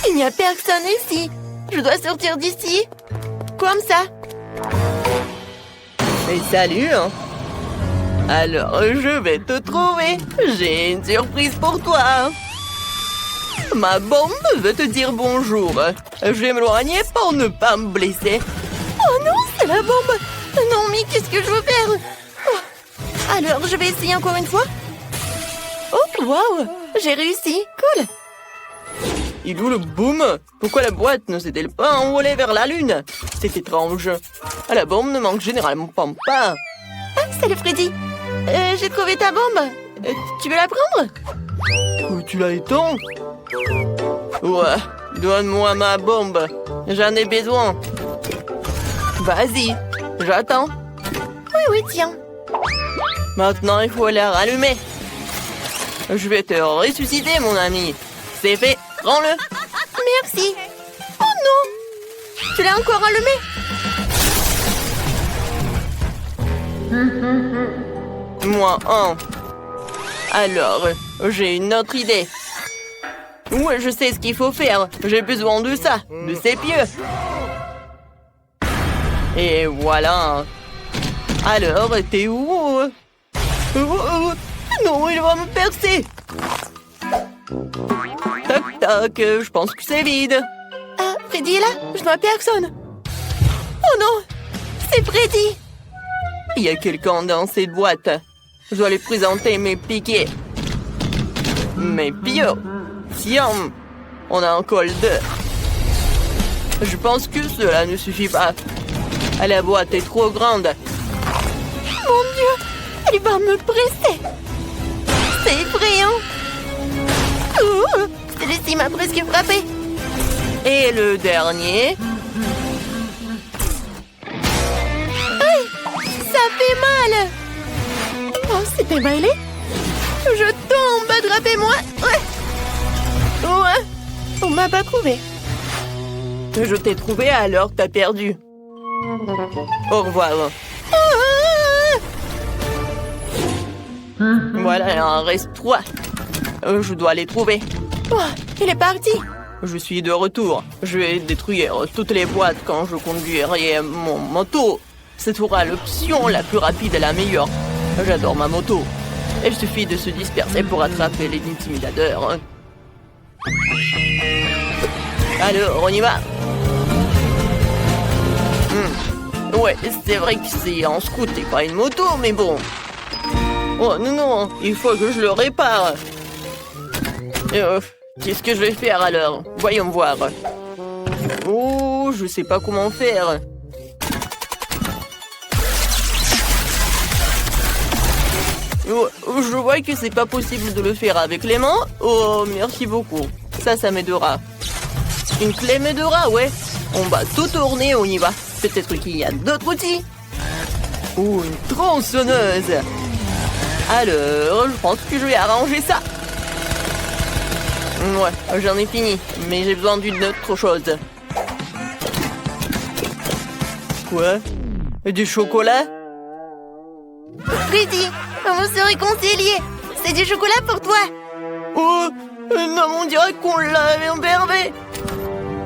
Il n'y a personne ici. Je dois sortir d'ici. Comme ça. Et salut. Alors, je vais te trouver. J'ai une surprise pour toi. Ma bombe veut te dire bonjour. Je vais m'éloigner pour ne pas me blesser. Oh non, c'est la bombe. Non, mais qu'est-ce que je veux faire? Alors, je vais essayer encore une fois. Oh, waouh, j'ai réussi. Cool. Il est où le boom? Pourquoi la boîte ne s'est-elle pas envolée vers la lune? C'est étrange. La bombe ne manque généralement pas. Ah, salut Freddy. J'ai trouvé ta bombe. Tu veux la prendre? Où tu l'as éteint? Ouais, donne-moi ma bombe. J'en ai besoin. Vas-y, j'attends. Oui, tiens. Maintenant, il faut la rallumer. Je vais te ressusciter, mon ami. C'est fait, prends-le. Merci. Oh non, tu l'as encore allumé? Moi, un. Alors, j'ai une autre idée. Ouais, je sais ce qu'il faut faire. J'ai besoin de ça, de ses pieds. Et voilà. Alors, t'es où? Non, il va me percer. Toc, toc, je pense que c'est vide. Freddy est là? Je vois personne. Oh non! C'est Freddy! Il y a quelqu'un dans cette boîte. Je dois lui présenter mes piquets. Mais pire, tiens, on a un col d'œuf. Je pense que cela ne suffit pas. La boîte est trop grande. Mon Dieu! Il va me presser! C'est effrayant! Celui-ci m'a presque frappé! Et le dernier. Aïe! Ça fait mal! Oh, c'était mêlé! Je tombe! Attrapez-moi! Ouais! On m'a pas trouvé! Je t'ai trouvé alors t'as perdu. Au revoir. Voilà, il en reste 3. Je dois les trouver. Oh, il est parti! Je suis de retour. Je vais détruire toutes les boîtes quand je conduirai mon moto. C'est l'option la plus rapide et la meilleure. J'adore ma moto. Il suffit de se disperser pour attraper les intimidateurs. Alors, on y va. Ouais, c'est vrai que c'est un scoot et pas une moto, mais bon. Oh non, non, il faut que je le répare. Qu'est-ce que je vais faire alors? Voyons voir. Oh, je sais pas comment faire. Oh, je vois que c'est pas possible de le faire avec les mains. Oh, merci beaucoup. Ça m'aidera. Une clé m'aidera, ouais. On va tout tourner, on y va. Peut-être qu'il y a d'autres outils. Ou une tronçonneuse. Alors, je pense que je vais arranger ça. Ouais, j'en ai fini, mais j'ai besoin d'une autre chose. Quoi? Du chocolat? Freddy, on se réconcilier. C'est du chocolat pour toi. Oh, non, on dirait qu'on l'a embervé.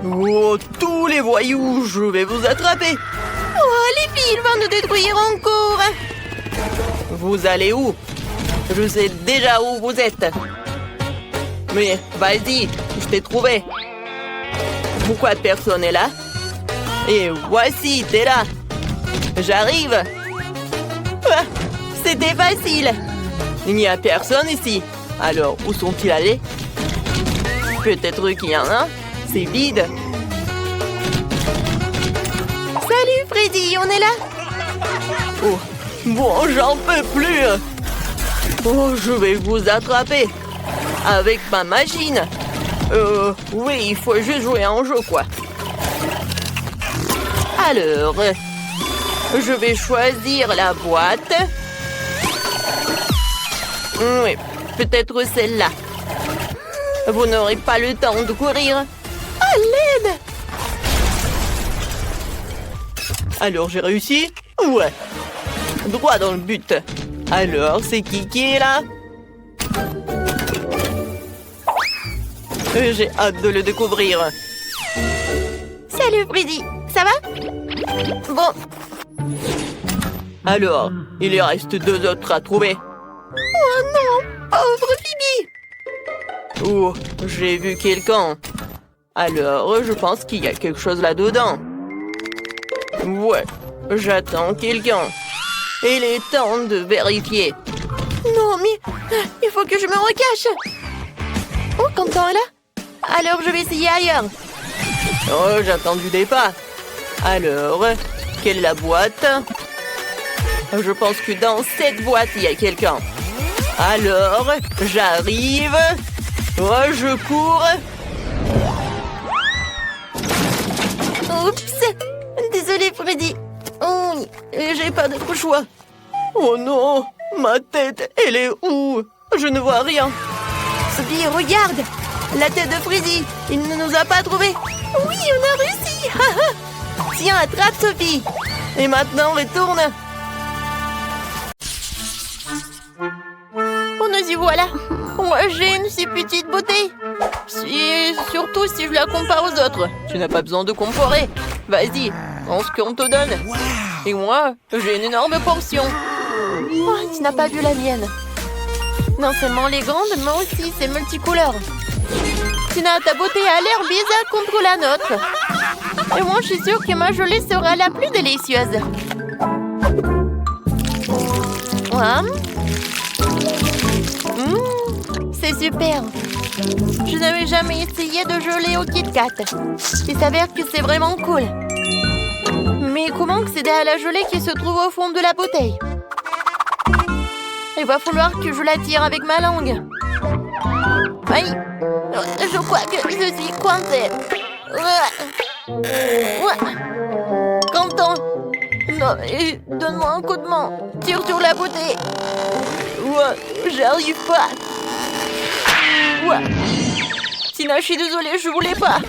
Oh, tous les voyous, je vais vous attraper. Oh, les filles vont nous détruire encore. Vous allez où? Je sais déjà où vous êtes. Mais vas-y, je t'ai trouvé. Pourquoi personne n'est là? Et voici, t'es là. J'arrive. Ah, c'était facile. Il n'y a personne ici. Alors, où sont-ils allés? Peut-être qu'il y en a. C'est vide. Salut Freddy, on est là? Oh, bon, j'en peux plus. Oh, je vais vous attraper. Avec ma machine. Oui, il faut juste jouer à un jeu, quoi. Alors, je vais choisir la boîte. Oui, peut-être celle-là. Vous n'aurez pas le temps de courir. À l'aide! Alors, j'ai réussi? Ouais. Droit dans le but. Alors, c'est qui est là? J'ai hâte de le découvrir. Salut Freddy, ça va? Bon. Alors, il y reste 2 autres à trouver. Oh non, pauvre Phoebe! Oh, j'ai vu quelqu'un. Alors, je pense qu'il y a quelque chose là-dedans. Ouais, j'attends quelqu'un. Il est temps de vérifier. Non, mais il faut que je me recache. Oh, Quentin est là? Alors, je vais essayer ailleurs. Oh, j'attends du départ. Alors, quelle est la boîte? Je pense que dans cette boîte, il y a quelqu'un. Alors, j'arrive. Oh, je cours. Oups! Désolée, Freddy. Oh, j'ai pas d'autre choix. Oh non, ma tête, elle est où? Je ne vois rien. Sophie, regarde! La tête de Freddy. Il ne nous a pas trouvés. Oui, on a réussi. Tiens, attrape, Sophie. Et maintenant, retourne. Oh, nous y voilà. Moi, j'ai une si petite beauté. Surtout si je la compare aux autres. Tu n'as pas besoin de comparer. Vas-y, prends ce qu'on te donne. Et moi, j'ai une énorme portion. Oh, tu n'as pas vu la mienne. Non seulement les grandes, mais aussi c'est multicouleur. Tina, ta beauté a l'air bizarre contre la nôtre. Et moi, je suis sûre que ma gelée sera la plus délicieuse. C'est super. Je n'avais jamais essayé de gelée au Kit Kat. Il s'avère que c'est vraiment cool. Mais comment accéder à la gelée qui se trouve au fond de la bouteille? Il va falloir que je la tire avec ma langue. Aïe! Je crois que je suis coincée. Quentin! Non, donne-moi un coup de main. Tire sur la bouteille. J'arrive pas. Tina, je suis désolée, je voulais pas.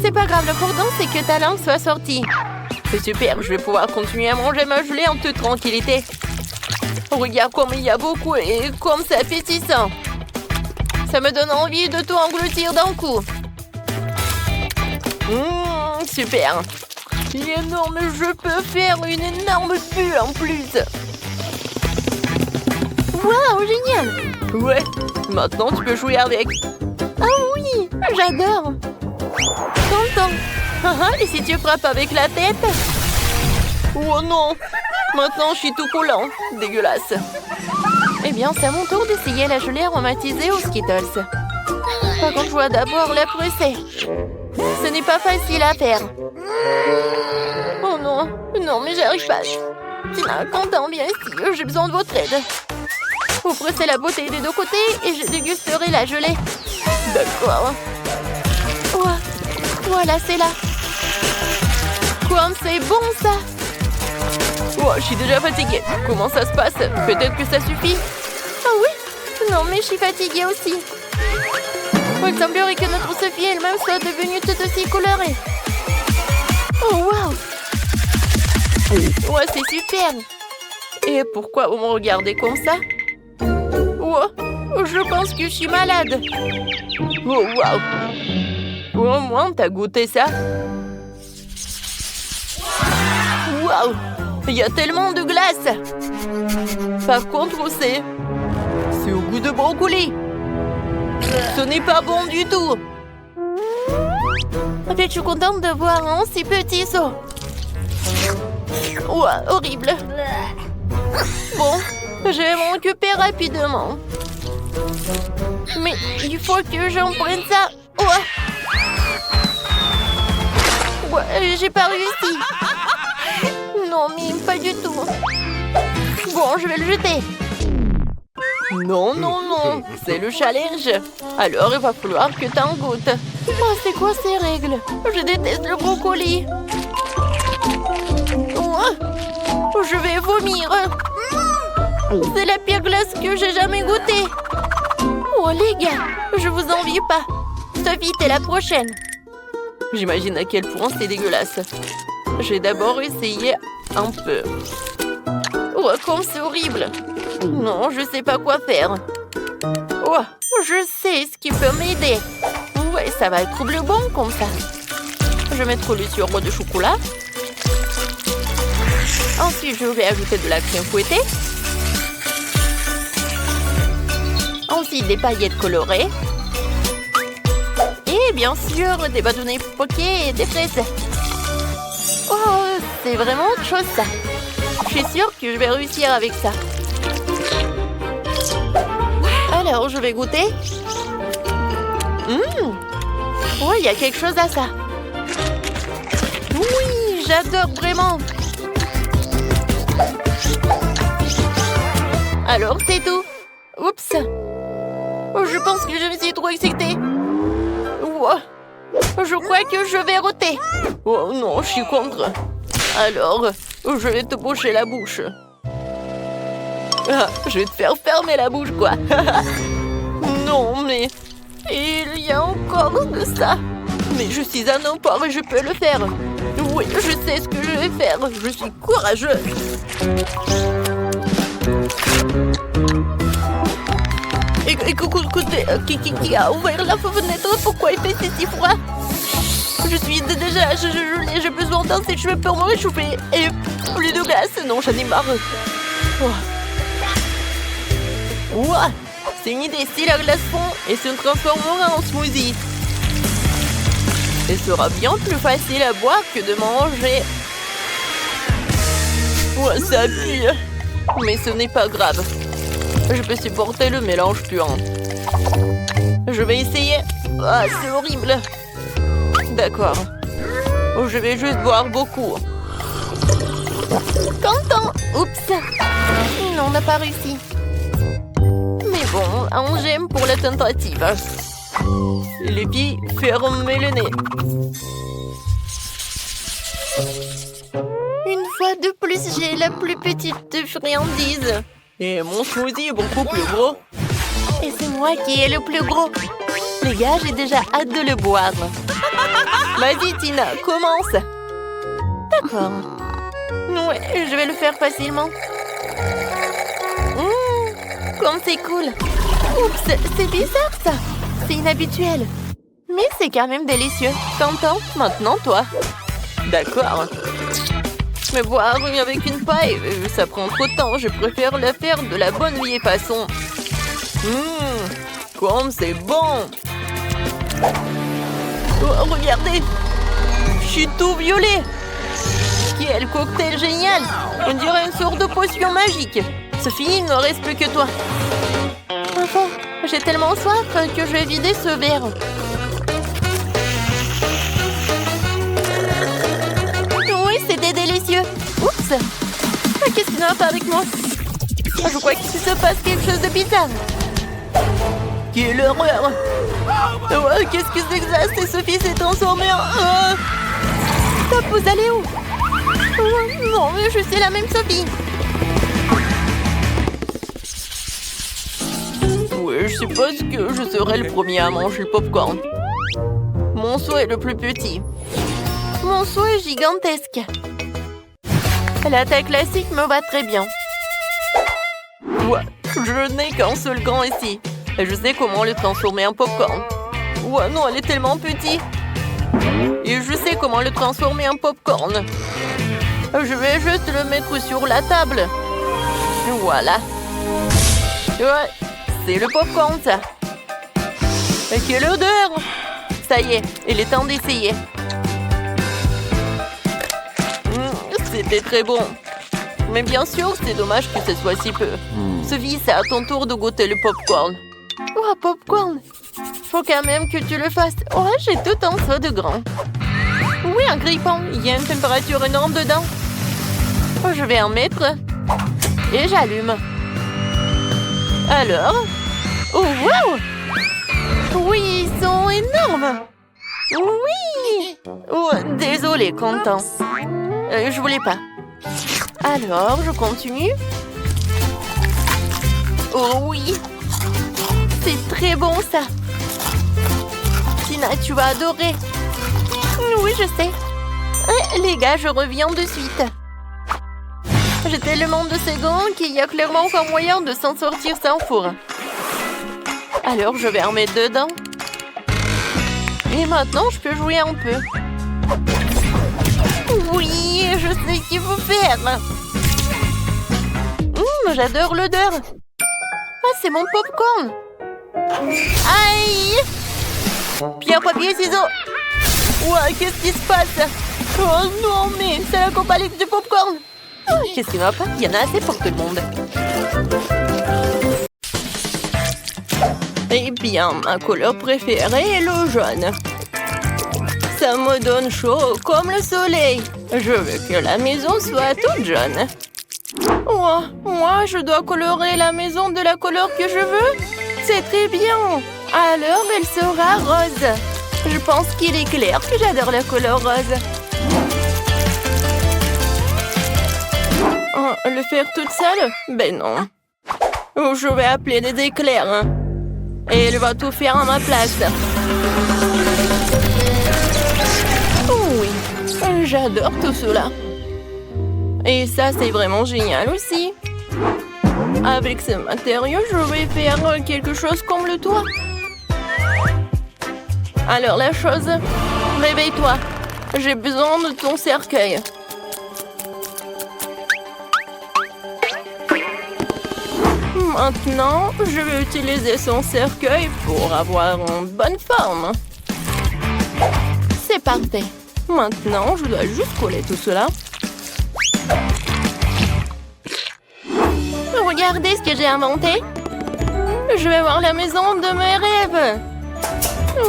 C'est pas grave, l'important c'est que ta langue soit sortie. C'est super, je vais pouvoir continuer à manger ma gelée en toute tranquillité. Regarde comme il y a beaucoup et comme c'est appétissant. Ça me donne envie de tout engloutir d'un coup. Super. Il est énorme, je peux faire une énorme bulle en plus. Waouh, génial. Ouais, maintenant tu peux jouer avec. Ah oui, j'adore. Content. Et si tu frappes avec la tête? Oh non. Maintenant je suis tout collant. Dégueulasse. Eh bien, c'est à mon tour d'essayer la gelée aromatisée aux Skittles. Par contre, je dois d'abord la presser. Ce n'est pas facile à faire. Oh non, non, mais j'arrive pas. Tina, Quentin, viens ici, j'ai besoin de votre aide. Vous pressez la bouteille des deux côtés et je dégusterai la gelée. D'accord. Voilà, c'est là. Comme c'est bon, ça. Je suis déjà fatiguée. Comment ça se passe? Peut-être que ça suffit. Ah oui? Non, mais je suis fatiguée aussi. Il semblerait que notre Sophie elle-même soit devenue toute aussi colorée. Oh, waouh! Ouais, c'est super. Et pourquoi vous me regardez comme ça? Je pense que je suis malade. Oh, waouh! Au moins, t'as goûté ça? Waouh! Il y a tellement de glace. Par contre, c'est au goût de brocoli. Ce n'est pas bon du tout. En fait, je suis contente de voir un si petit saut. Horrible. Bon, je vais m'en occuper rapidement. Mais il faut que j'en prenne ça. J'ai pas réussi. Non, mais pas du tout. Bon, je vais le jeter. Non, non, non. C'est le challenge. Alors, il va falloir que t'en goûtes. C'est quoi ces règles? Je déteste le brocoli. Je vais vomir. C'est la pire glace que j'ai jamais goûtée. Les gars, je vous envie pas. Sophie, t'es la prochaine. J'imagine à quel point c'est dégueulasse. J'ai d'abord essayé un peu. Comme c'est horrible. Non, je sais pas quoi faire. Je sais ce qui peut m'aider. Ouais, ça va être bleu bon comme ça. Je vais mettre le sirop de chocolat. Ensuite, je vais ajouter de la crème fouettée. Ensuite, des paillettes colorées. Et bien sûr, des bâtonnets poqués et des fraises. C'est vraiment autre chose ça. Je suis sûre que je vais réussir avec ça. Alors, je vais goûter. Il y a quelque chose à ça. Oui, j'adore vraiment. Alors, c'est tout. Oups. Je pense que je me suis trop excitée. Je crois que je vais roter. Oh non, je suis contre. Alors, je vais te boucher la bouche. Je vais te faire fermer la bouche, quoi. Non, mais il y a encore de ça. Mais je suis un emport et je peux le faire. Oui, je sais ce que je vais faire. Je suis courageux. Écoutez, qui a ouvert la fenêtre? Pourquoi il fait si froid? Je suis déjà j'ai besoin d'un sèche-cheveux pour me réchauffer. Et plus de glace. Non, j'en ai marre. C'est une idée. Si la glace fond et se transformera en smoothie. Et sera bien plus facile à boire que de manger. Ouais, ça pue. Mais ce n'est pas grave. Je peux supporter le mélange puant. Je vais essayer. Ah, c'est horrible. D'accord. Je vais juste boire beaucoup. Content. Oups. Non, on n'a pas réussi. Mais bon, un j'aime pour la tentative. Les filles, fermez le nez. Une fois de plus, j'ai la plus petite friandise. Et mon smoothie est beaucoup plus gros. Et c'est moi qui ai le plus gros. Les gars, j'ai déjà hâte de le boire. Vas-y, Tina, commence. D'accord. Ouais, je vais le faire facilement. Comme c'est cool. Oups, c'est bizarre ça. C'est inhabituel. Mais c'est quand même délicieux. Content, maintenant toi. D'accord. Mais boire avec une paille, ça prend trop de temps. Je préfère le faire de la bonne vieille façon. Comme c'est bon. Oh, regardez. Je suis tout violet. Quel cocktail génial. On dirait une sorte de potion magique. Sophie, il ne reste plus que toi. Enfin, j'ai tellement soif que je vais vider ce verre. Oui, c'était délicieux. Oups. Qu'est-ce qui ne va pas avec moi? Je crois qu'il se passe quelque chose de bizarre. Quelle horreur. Qu'est-ce que c'est que ça? C'est Sophie s'est transformée en... Stop, vous allez où? Non, mais je suis la même Sophie. Oui, je suppose que je serai le premier à manger le popcorn. Mon seau est le plus petit. Mon seau est gigantesque. La taille classique me va très bien. Ouais, je n'ai qu'un seul grand ici. Et je sais comment le transformer en popcorn. Ouais, non, elle est tellement petite. Et je sais comment le transformer en popcorn. Je vais juste le mettre sur la table. Voilà. Ouais, c'est le popcorn, ça. Et quelle odeur! Ça y est, il est temps d'essayer. C'était très bon. Mais bien sûr, c'est dommage que ce soit si peu. Sophie, c'est à ton tour de goûter le popcorn. Oh, popcorn! Faut quand même que tu le fasses. Oh, j'ai tout un seau de grand. Oui, un grille-pain. Il y a une température énorme dedans. Oh, je vais en mettre. Et j'allume. Alors? Oh, wow! Oui, ils sont énormes. Oui! Oh, désolé, Content. Je voulais pas. Alors, je continue. Oh oui! C'est très bon, ça. Tina, tu vas adorer. Oui, je sais. Les gars, je reviens de suite. J'ai tellement de secondes qu'il y a clairement aucun moyen de s'en sortir sans four. Alors, je vais en mettre dedans. Et maintenant, je peux jouer un peu. Oui, je sais ce qu'il faut faire. J'adore l'odeur. Ah, c'est mon popcorn. Aïe! Pierre, papier, ciseaux. Ouais, qu'est-ce qui se passe? Oh non, mais c'est la compagnie du popcorn. Oh, qu'est-ce qui ne va pas? Il y en a assez pour tout le monde. Eh bien, ma couleur préférée est le jaune. Ça me donne chaud comme le soleil. Je veux que la maison soit toute jaune. Oh, moi, je dois colorer la maison de la couleur que je veux? C'est très bien. Alors, elle sera rose. Je pense qu'il est clair que j'adore la couleur rose. Oh, le faire toute seule? Ben non. Je vais appeler des éclairs. Et elle va tout faire à ma place. Oui, j'adore tout cela. Et ça, c'est vraiment génial aussi. Avec ce matériau, je vais faire quelque chose comme le toit. Alors la chose, réveille-toi. J'ai besoin de ton cercueil. Maintenant, je vais utiliser son cercueil pour avoir une bonne forme. C'est parfait. Maintenant, je dois juste coller tout cela. Regardez ce que j'ai inventé. Je vais voir la maison de mes rêves.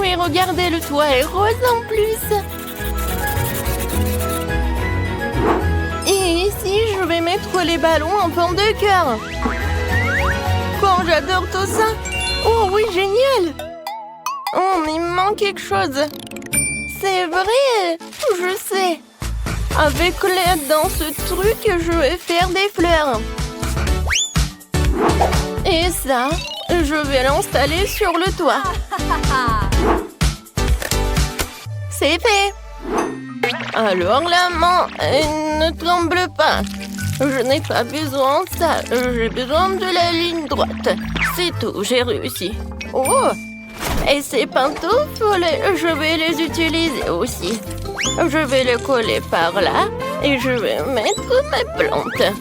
Oui, regardez, le toit est rose en plus. Et ici, je vais mettre les ballons en forme de cœur. Quand j'adore tout ça. Oh oui, génial. Oh, mais il me manque quelque chose. C'est vrai, je sais. Avec l'aide dans ce truc, je vais faire des fleurs. Et ça, je vais l'installer sur le toit. C'est fait. Alors la main, ne tremble pas. Je n'ai pas besoin de ça. J'ai besoin de la ligne droite. C'est tout, j'ai réussi. Oh! Et ces pantoufles, je vais les utiliser aussi. Je vais les coller par là et je vais mettre mes plantes.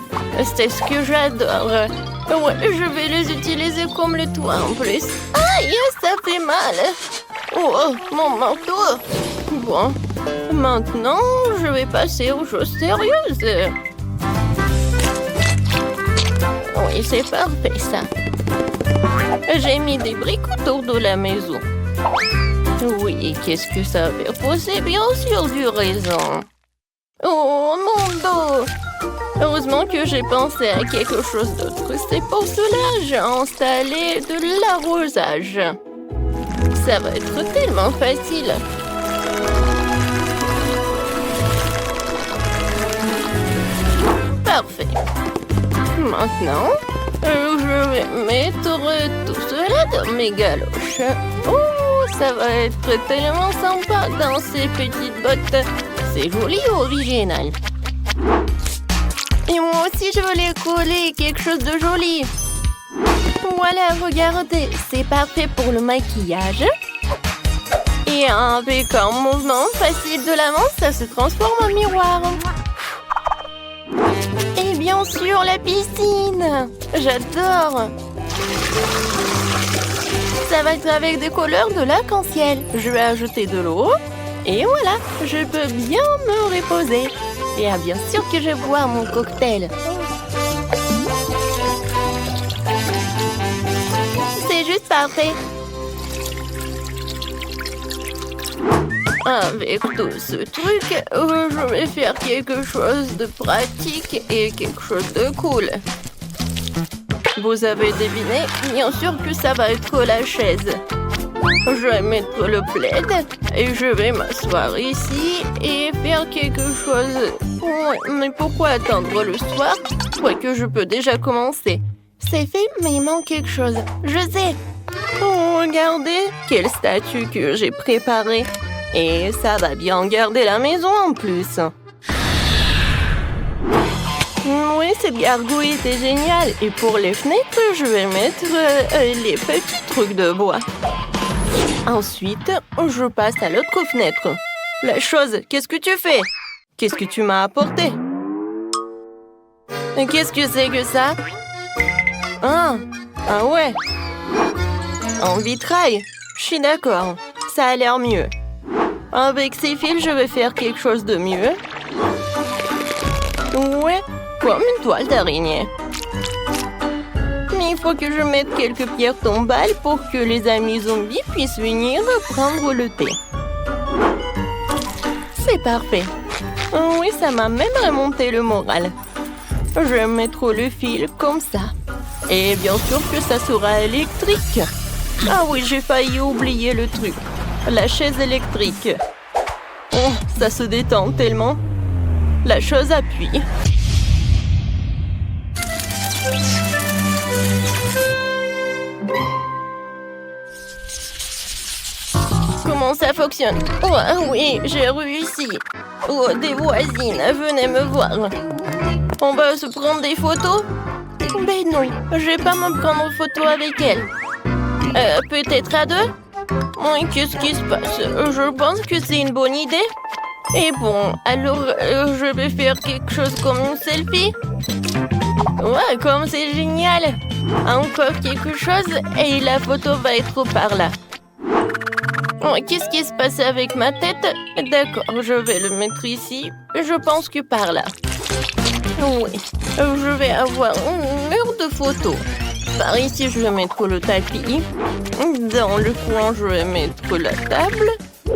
C'est ce que j'adore. Ouais, je vais les utiliser comme le toit en plus. Aïe, ça fait mal. Oh, mon manteau. Bon, maintenant, je vais passer aux choses sérieuses. Oui, c'est parfait, ça. J'ai mis des briques autour de la maison. Oui, qu'est-ce que ça veut dire? C'est bien sûr du raisin. Oh, mon dos! Heureusement que j'ai pensé à quelque chose d'autre. C'est pour cela que j'ai installé de l'arrosage. Ça va être tellement facile. Parfait. Maintenant, je vais mettre tout cela dans mes galoches. Oh, ça va être tellement sympa dans ces petites bottes. C'est joli et original. Et moi aussi, je veux les coller quelque chose de joli. Voilà, regardez, c'est parfait pour le maquillage. Et avec un mouvement facile de la main, ça se transforme en miroir. Et bien sûr, la piscine. J'adore. Ça va être avec des couleurs de l'arc-en-ciel. Je vais ajouter de l'eau. Et voilà, je peux bien me reposer. Et bien sûr que je bois mon cocktail. C'est juste parfait. Avec tout ce truc, je vais faire quelque chose de pratique et quelque chose de cool. Vous avez deviné, bien sûr que ça va être la chaise. Je vais mettre le plaid et je vais m'asseoir ici et faire quelque chose. Ouais, mais pourquoi attendre le soir? Je crois que je peux déjà commencer. C'est fait, mais il manque quelque chose. Je sais. Oh, regardez, quelle statue que j'ai préparée. Et ça va bien garder la maison en plus. Oui, cette gargouille était géniale. Et pour les fenêtres, je vais mettre les petits trucs de bois. Ensuite, je passe à l'autre fenêtre. La chose, qu'est-ce que tu fais? Qu'est-ce que tu m'as apporté? Qu'est-ce que c'est que ça? Ah ouais. En vitrail. Je suis d'accord. Ça a l'air mieux. Avec ces fils, je vais faire quelque chose de mieux. Ouais, comme une toile d'araignée. Mais il faut que je mette quelques pierres tombales pour que les amis zombies puissent venir prendre le thé. C'est parfait. Oui, ça m'a même remonté le moral. Je vais mettre le fil comme ça. Et bien sûr que ça sera électrique. Ah oui, j'ai failli oublier le truc. La chaise électrique. Oh, ça se détend tellement. La chose appuie. Comment ça fonctionne? Oh oui, j'ai réussi. Oh, des voisines, venez me voir. On va se prendre des photos? Ben non, je vais pas me prendre en photo avec elle. Peut-être à deux? Oui, qu'est-ce qui se passe? Je pense que c'est une bonne idée. Et bon, alors je vais faire quelque chose comme une selfie. Ouais, comme c'est génial. Encore quelque chose et la photo va être par là. Oh, qu'est-ce qui se passe avec ma tête? D'accord, je vais le mettre ici. Je pense que par là. Oui, je vais avoir un mur de photos. Par ici, je vais mettre le tapis. Dans le coin, je vais mettre la table.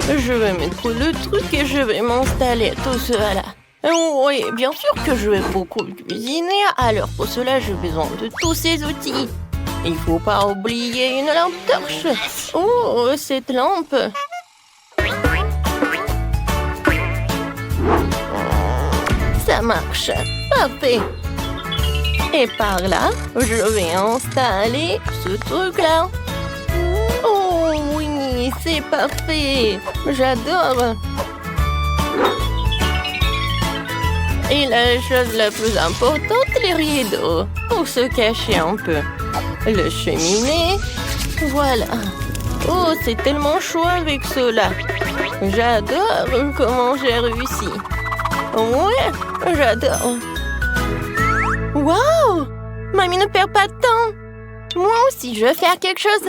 Je vais mettre le truc et je vais m'installer tout cela. Oui, bien sûr que je vais beaucoup cuisiner. Alors pour cela, j'ai besoin de tous ces outils. Il faut pas oublier une lampe torche. Oh, cette lampe. Ça marche. Parfait. Et par là, je vais installer ce truc-là. Oh oui, c'est parfait. J'adore. Et la chose la plus importante, les rideaux. Pour se cacher un peu. Le cheminée. Voilà. Oh, c'est tellement chaud avec cela. J'adore comment j'ai réussi. Ouais, j'adore. Wow! Mamie ne perd pas de temps. Moi aussi, je vais faire quelque chose.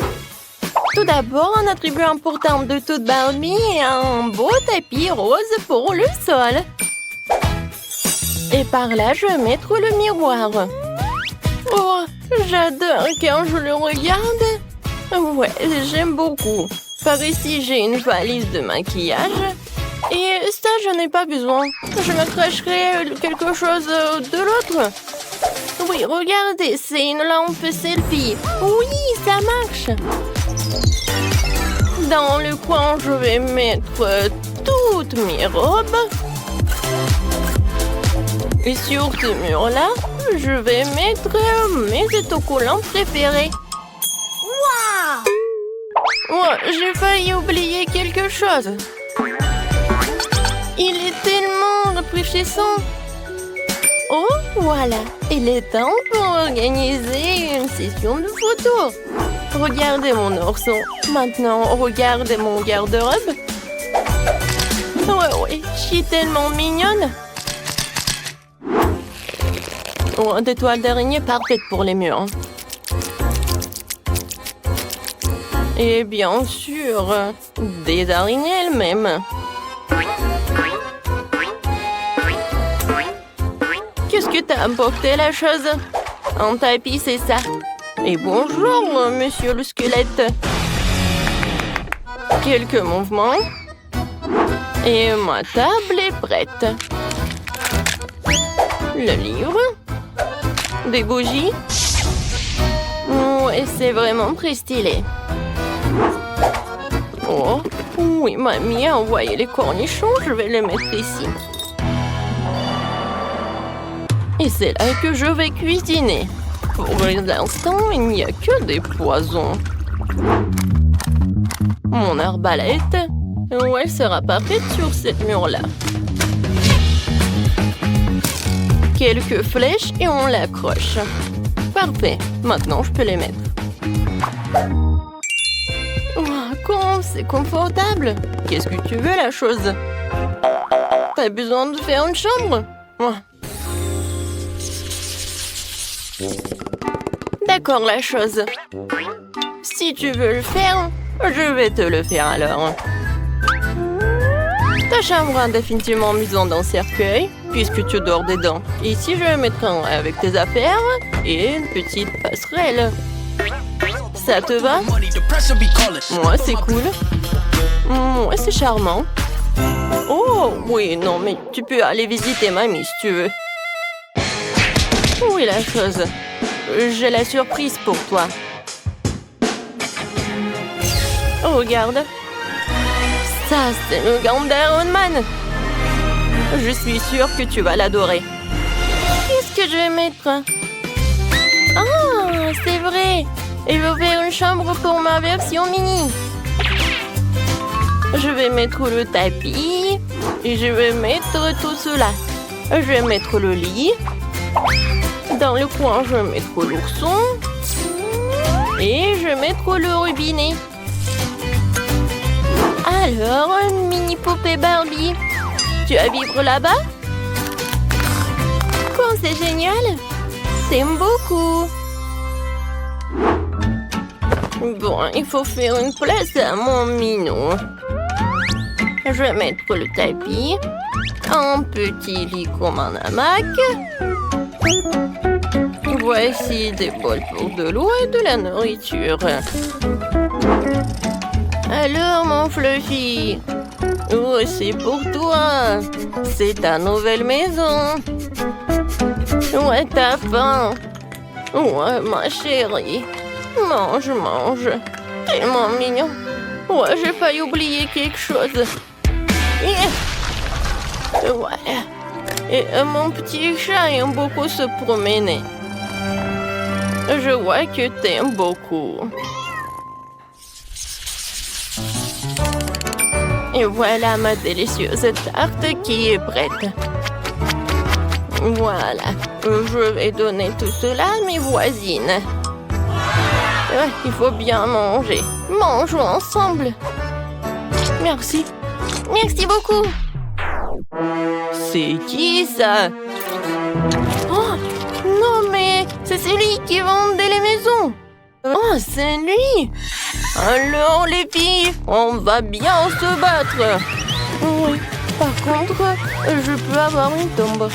Tout d'abord, un attribut important de toute Barbie est un beau tapis rose pour le sol. Et par là, je vais mettre le miroir. Oh, j'adore quand je le regarde. Ouais, j'aime beaucoup. Par ici, j'ai une valise de maquillage. Et ça, je n'ai pas besoin. Je me cracherai quelque chose de l'autre. Oui, regardez, c'est une lampe selfie. Oui, ça marche. Dans le coin, je vais mettre toutes mes robes. Et sur ce mur-là, je vais mettre mes autocollants préférés. Waouh! Oh, j'ai failli oublier quelque chose. Il est tellement rafraîchissant. Oh, voilà. Il est temps pour organiser une session de photos. Regardez mon ourson. Maintenant, regardez mon garde-robe. Ouais, je suis tellement mignonne. Oh, des toiles d'araignée parfaites pour les murs. Et bien sûr, des araignées elles-mêmes. Qu'est-ce que t'as apporté la chose? Un tapis, c'est ça. Et bonjour, monsieur le squelette. Quelques mouvements. Et ma table est prête. Le livre. Des bougies. Ouais, c'est vraiment très stylé. Oh, oui, mamie a envoyé les cornichons. Je vais les mettre ici. Et c'est là que je vais cuisiner. Pour l'instant, il n'y a que des poisons. Mon arbalète, elle sera parfaite sur cette mur-là. Quelques flèches et on l'accroche. Parfait, maintenant je peux les mettre. Oh, comment c'est confortable. Qu'est-ce que tu veux, la chose? T'as besoin de faire une chambre? Oh. D'accord, la chose. Si tu veux le faire, je vais te le faire alors. Ta chambre a définitivement besoin d'un cercueil, puisque tu dors dedans. Ici, je vais mettre un avec tes affaires et une petite passerelle. Ça te va? Moi, c'est cool. Moi, c'est charmant. Oh, oui, non, mais tu peux aller visiter mamie si tu veux. Oui, la chose. J'ai la surprise pour toi. Oh, regarde. Ça, c'est le gant d'Iron Man. Je suis sûre que tu vas l'adorer. Qu'est-ce que je vais mettre? Ah, c'est vrai. Je vais faire une chambre pour ma version mini. Je vais mettre le tapis. Et je vais mettre tout cela. Je vais mettre le lit. Dans le coin, je vais mettre l'ourson. Et je vais mettre le robinet. Alors, une mini poupée Barbie. Tu vas vivre là-bas? Quoi, c'est génial! T'aimes beaucoup! Bon, il faut faire une place à mon minou. Je vais mettre le tapis, un petit lit comme un hamac. Voici des bols pour de l'eau et de la nourriture. Alors, mon Fluffy? Oh, c'est pour toi. C'est ta nouvelle maison. Ouais, t'as faim. Ouais, ma chérie. Mange, mange. Tellement mignon. Ouais, j'ai failli oublier quelque chose. Ouais. Et mon petit chat aime beaucoup se promener. Je vois que t'aimes beaucoup. Et voilà ma délicieuse tarte qui est prête. Voilà. Je vais donner tout cela à mes voisines. Il faut bien manger. Mangeons ensemble. Merci. Merci beaucoup. C'est qui ça? Oh, non mais c'est celui qui vendait les maisons. Oh, c'est lui. Alors les filles, on va bien se battre. Oui, par contre, je peux avoir une tombe.